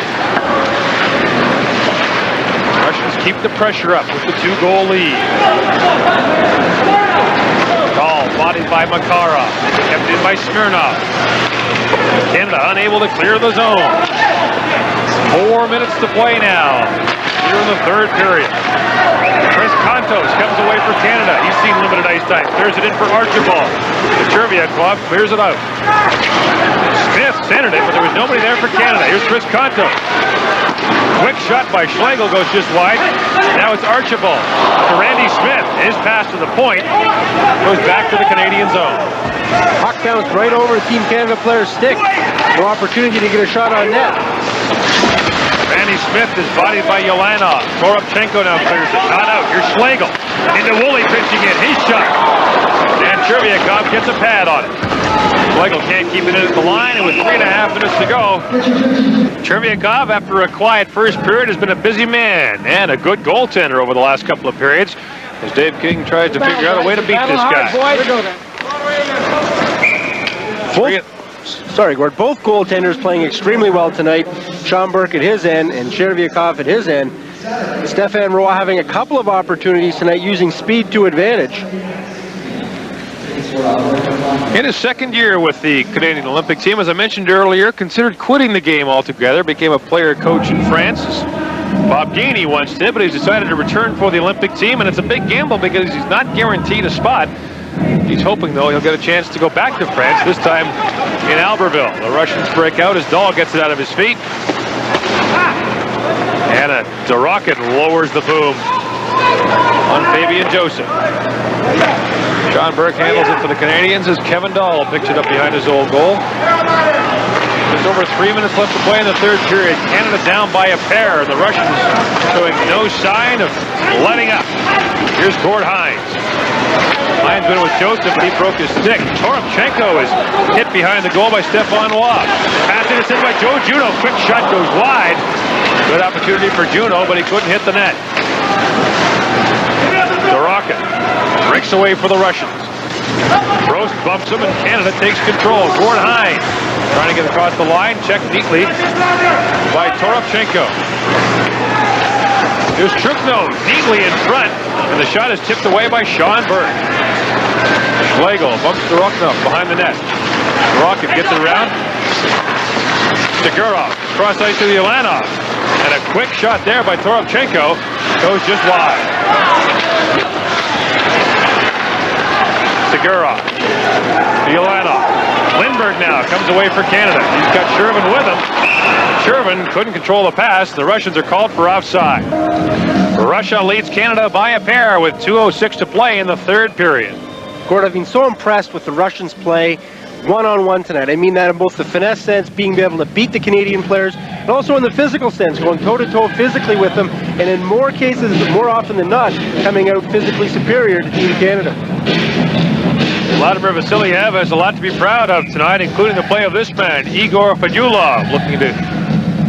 Russians keep the pressure up with the 2-goal lead. Dahl bodied by Makarov. Kept in by Smirnov. Canada unable to clear the zone. 4 minutes to play now. Here in the third period. Chris Kontos comes away for Canada. He's seen limited ice time. Clears it in for Archibald. The Chervyakov clears it out. Smith centered it, but there was nobody there for Canada. Here's Chris Conto. Quick shot by Schlegel goes just wide. Now it's Archibald to Randy Smith. His pass to the point goes back to the Canadian zone. Puck bounced right over the Team Canada player's stick. No opportunity to get a shot on net. Randy Smith is bodied by I.Ulanov. Toropchenko now clears it. Not out. Here's Schlegel. Into Woolley pitching it. His shot. And A.Червяков gets a pad on it. Schlegel can't keep it in at the line, and with 3.5 minutes to go, A.Червякov, after a quiet first period, has been a busy man and a good goaltender over the last couple of periods as Dave King tries to figure out a way to beat this guy. Sorry, Gord. Both goaltenders playing extremely well tonight. Sean Burke at his end and A.Червякov at his end. Stefan Roy having a couple of opportunities tonight using speed to advantage. In his second year with the Canadian Olympic team, as I mentioned earlier, considered quitting the game altogether, became a player coach in France. Bob Gainey once did, but he's decided to return for the Olympic team, and it's a big gamble because he's not guaranteed a spot. He's hoping, though, he'll get a chance to go back to France, this time in Albertville. The Russians break out as Dahl gets it out of his feet. And Д.Роcket lowers the boom on Fabian Joseph. Sean Burke handles it for the Canadians as Kevin Dahl picks it up behind his old goal. There's over 3 minutes left to play in the third period. Canada down by a pair, and the Russians showing no sign of letting up. Here's Gord Hines. Hines went with Joseph, but he broke his stick. Toropchenko is hit behind the goal by Stefan Roy. Pass intercepted by Joe Juneau. Quick shot goes wide. Good opportunity for Juneau, but he couldn't hit the net. Д.Роcket breaks away for the Russians. Gross bumps him, and Canada takes control. Gord Hines trying to get across the line, checked neatly by Toropchenko. Here's Truchno neatly in front, and the shot is tipped away by Sean Burke. Schlegel bumps Д.Роcket behind the net. Д.Роcket gets it around. Cygurov cross ice to the I.Ulанov, and a quick shot there by Toropchenko goes just wide. Cygurov to I.Ulanov. Lindbergh now comes away for Canada. He's got Shervin with him. Shervin couldn't control the pass. The Russians are called for offside. Russia leads Canada by a pair with 2:06 to play in the third period. Gord, I've been so impressed with the Russians' play one-on-one tonight. I mean that in both the finesse sense, being able to beat the Canadian players, and also in the physical sense, going toe-to-toe physically with them, and in more cases, more often than not, coming out physically superior to Team Canada. Vladimir Vasilyev has a lot to be proud of tonight, including the play of this man, I.Fedulov, looking to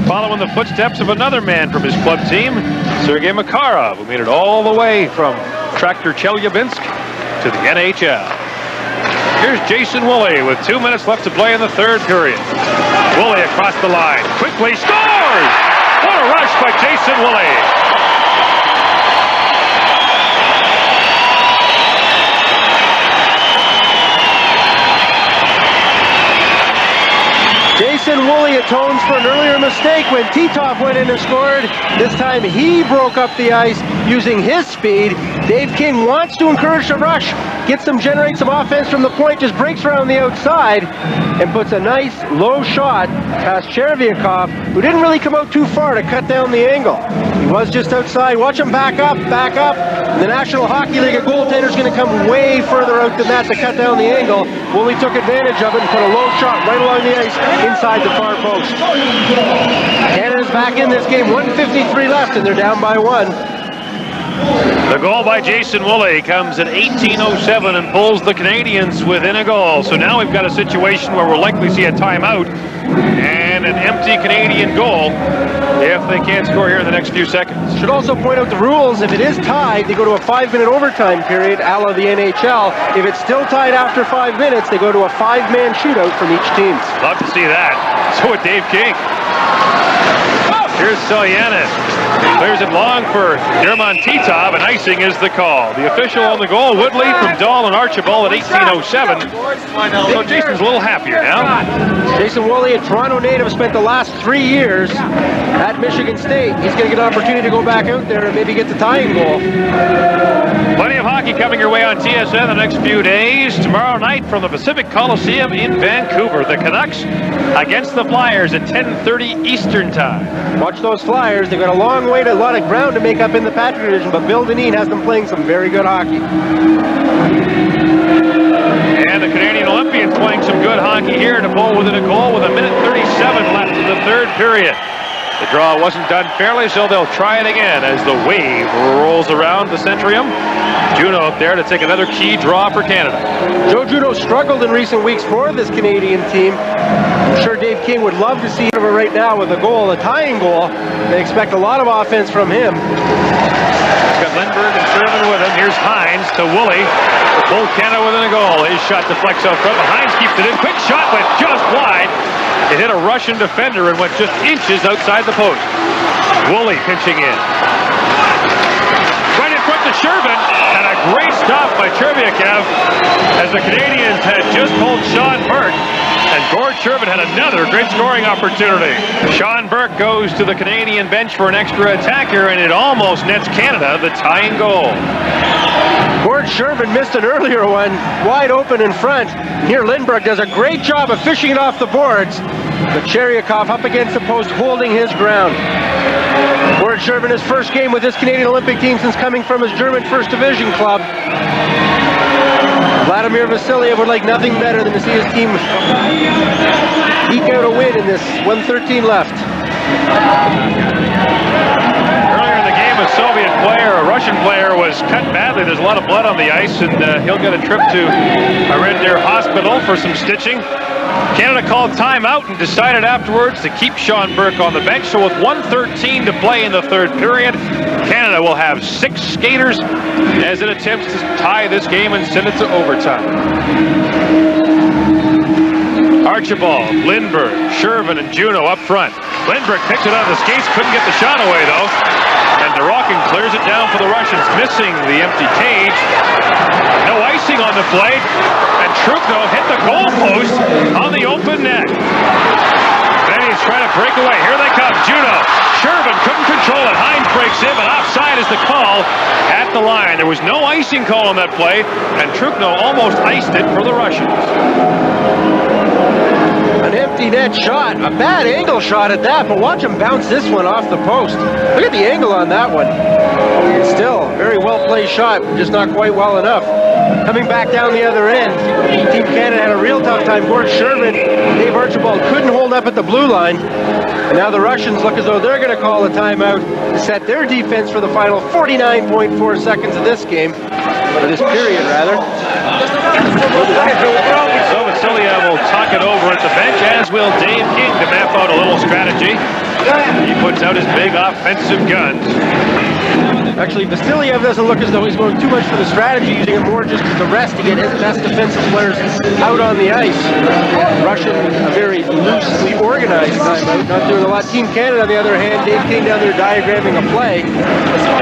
follow in the footsteps of another man from his club team, Sergei Makarov, who made it all the way from Tractor Chelyabinsk to the NHL. Here's Jason Woolley with 2 minutes left to play in the third period. Woolley across the line, quickly scores! What a rush by Jason Woolley! Jason Woolley atones for an earlier mistake when Q.Titov went in and scored. This time he broke up the ice using his speed. Dave King wants to encourage the rush, generate some offense from the point, just breaks around the outside and puts a nice low shot past A.Червяков, who didn't really come out too far to cut down the angle. He was just outside. Watch him back up. In the National Hockey League, a goaltender's going to come way further out than that to cut down the angle. Woolley took advantage of it and put a low shot right along the ice inside the far post. Canada's back in this game, 1:53 left, and they're down by 1. The goal by Jason Woolley comes at 18:07 and pulls the Canadians within a goal. So now we've got a situation where we'll likely see a timeout and an empty Canadian goal if they can't score here in the next few seconds. Should also point out the rules. If it is tied, they go to a 5-minute overtime period, a la the NHL. If it's still tied after 5 minutes, they go to a 5-man shootout from each team. Love to see that. So with Dave King. Here's S.Селянин. Clears it long for German Titov, and icing is the call. The official on the goal, Woodley from Dahl and Archibald at 18:07. So Jason's a little happier now. Jason Woolley, a Toronto native, spent the last 3 years at Michigan State. He's going to get an opportunity to go back out there and maybe get the tying goal. Plenty of hockey coming your way on TSN the next few days. Tomorrow night from the Pacific Coliseum in Vancouver, the Canucks against the Flyers at 10:30 Eastern Time. Watch those Flyers. They've got a long way to a lot of ground to make up in the Patrick division, but Bill Dineen has them playing some very good hockey. And the Canadian Olympians playing some good hockey here to pull within a goal with 1:37 left in the third period. The draw wasn't done fairly, so they'll try it again as the wave rolls around the Centrium. Juno up there to take another key draw for Canada. Joe Juno struggled in recent weeks for this Canadian team. I'm sure Dave King would love to see him right now with a goal, a tying goal. They expect a lot of offense from him. He's got Lindbergh and Sherman with him. Here's Hines to Woolley. Pulled Canada within a goal. His shot deflects out front, but Hines keeps it in. Quick shot, but just wide. It hit a Russian defender and went just inches outside the post. Woolley pinching in. Right in front to Sherman, and a great stop by Chervyakev as the Canadians had just pulled Sean Burke, and Gord Sherman had another great scoring opportunity. Sean Burke goes to the Canadian bench for an extra attacker, and it almost nets Canada the tying goal. Gord Sherman missed an earlier one, wide open in front. Here Lindbergh does a great job of fishing it off the boards, but Chervyakev up against the post holding his ground. Gord Sherman, his first game with this Canadian Olympic team since coming from his German First Division club. Vladimir Vasiliev would like nothing better than to see his team eke out a win in this 1:13 left. A Soviet player, a Russian player, was cut badly. There's a lot of blood on the ice, and he'll get a trip to a Red Dיר hospital for some stitching. Canada called timeout and decided afterwards to keep Sean Burke on the bench. So with 1:13 to play in the third period, Canada will have 6 skaters as it attempts to tie this game and send it to overtime. Archibald, Lindbergh, Shervin, and Juno up front. Lindbergh picks it out of the skates, couldn't get the shot away though. And Д.Орохин clears it down for the Russians, missing the empty cage. No icing on the plate, and Д.Трухно hit the goalpost on the open net. Canadians trying to break away. Here they come, Juno. Shervin couldn't control it. Hines breaks in, but offside is the call at the line. There was no icing call on that play, and Д.Трухно almost iced it for the Russians. An empty net shot, a bad angle shot at that, but watch him bounce this one off the post. Look at the angle on that one. It's still a very well played shot, just not quite well enough. Coming back down the other end, Team Canada had a real tough time. Gord Sherman, Dave Archibald couldn't hold up at the blue line. And now the Russians look as though they're going to call a timeout to set their defense for the final 49.4 seconds of this game, or this period rather. So Vasiliev will talk it over at the bench, as will Dave King to map out a little strategy. He puts out his big offensive guns. Actually, Vasiliev doesn't look as though he's going too much for the strategy, using it more just as the rest to get his best defensive players out on the ice. Russian, a very loosely organized timeout, not doing a lot. Team Canada, on the other hand, Dave King down there diagramming a play.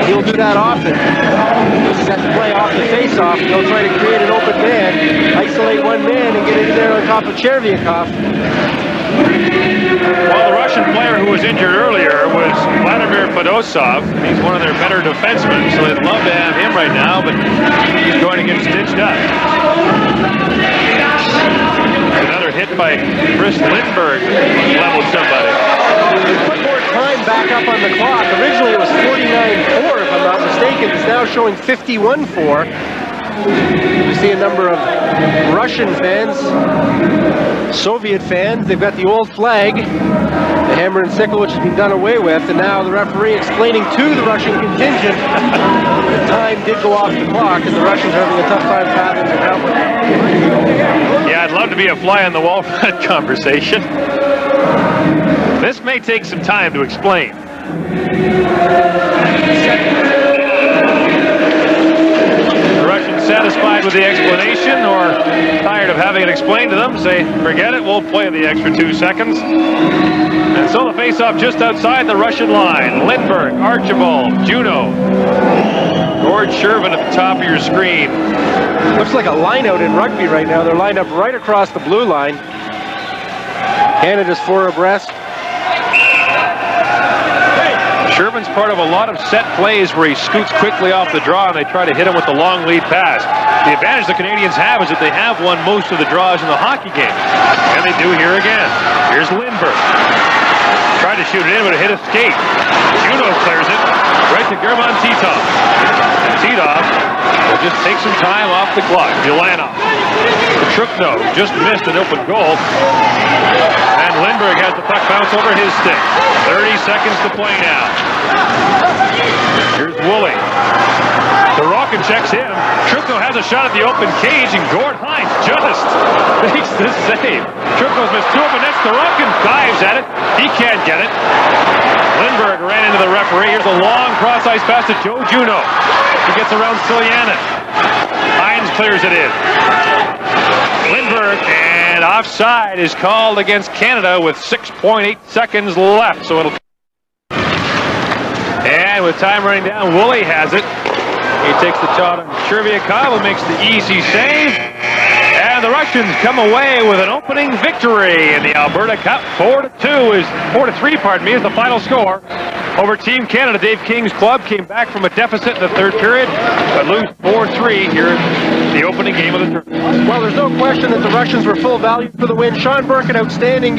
He'll do that often. He'll set the play off the face-off. He'll try to create an open man, isolate one man, and get in there on top of Chervyakev. Well, the Russian player who was injured earlier was Vladimir Fedosov. He's one of their better defensemen, so they'd love to have him right now, but he's going to get stitched up. Another hit by Chris Lindbergh leveled somebody. One more time back up on the clock. Originally it was 49-4, if I'm not mistaken. It's now showing 51-4. You see a number of Russian fans, Soviet fans. They've got the old flag, the hammer and sickle, which has been done away with, and now the referee explaining to the Russian contingent the time did go off the clock, and the Russians are having a tough time fathoming it out with it. Yeah, I'd love to be a fly on the wall for that conversation. This may take some time to explain. satisfied with the explanation or tired of having it explained to them, say, forget it, we'll play the extra 2 seconds. And so the face-off just outside the Russian line. Lindbergh, Archibald, Juneau. Gord Shervin at the top of your screen. Looks like a line out in rugby right now. They're lined up right across the blue line. Canada's 4 abreast. Shervin's part of a lot of set plays where he scoots quickly off the draw and they try to hit him with the long lead pass. The advantage the Canadians have is that they have won most of the draws in the hockey game. And they do here again. Here's Lindbergh. Tried to shoot it in, but it hit a skate. Juneau clears it right to German Titov. And Titov will just take some time off the clock. Il.Ulanov. Д.Truchno just missed an open goal. And Lindbergh has the puck bounce over his stick. 30 seconds to play now. Here's Woolley. Д.Рохин checks him. Truchno has a shot at the open cage, and Gord Hines just makes the save. Truchno's missed 2 open nets. Д.Рохин dives at it. He can't get it. Lindbergh ran into the referee. Here's a long cross-ice pass to Joe Juneau. He gets around Селянин. Hines clears it in. Lindbergh, and offside is called against Canada with 6.8 seconds left. So it'll. And with time running down, Woolley has it. He takes the shot on A.Червяков and makes the easy save. And the Russians come away with an opening victory in the Alberta Cup. 4-3, pardon me, is the final score over Team Canada. Dave King's club came back from a deficit in the third period, but lose 4-3 here in the opening game of the tournament. Well, there's no question that the Russians were full value for the win. Sean Burke, an outstanding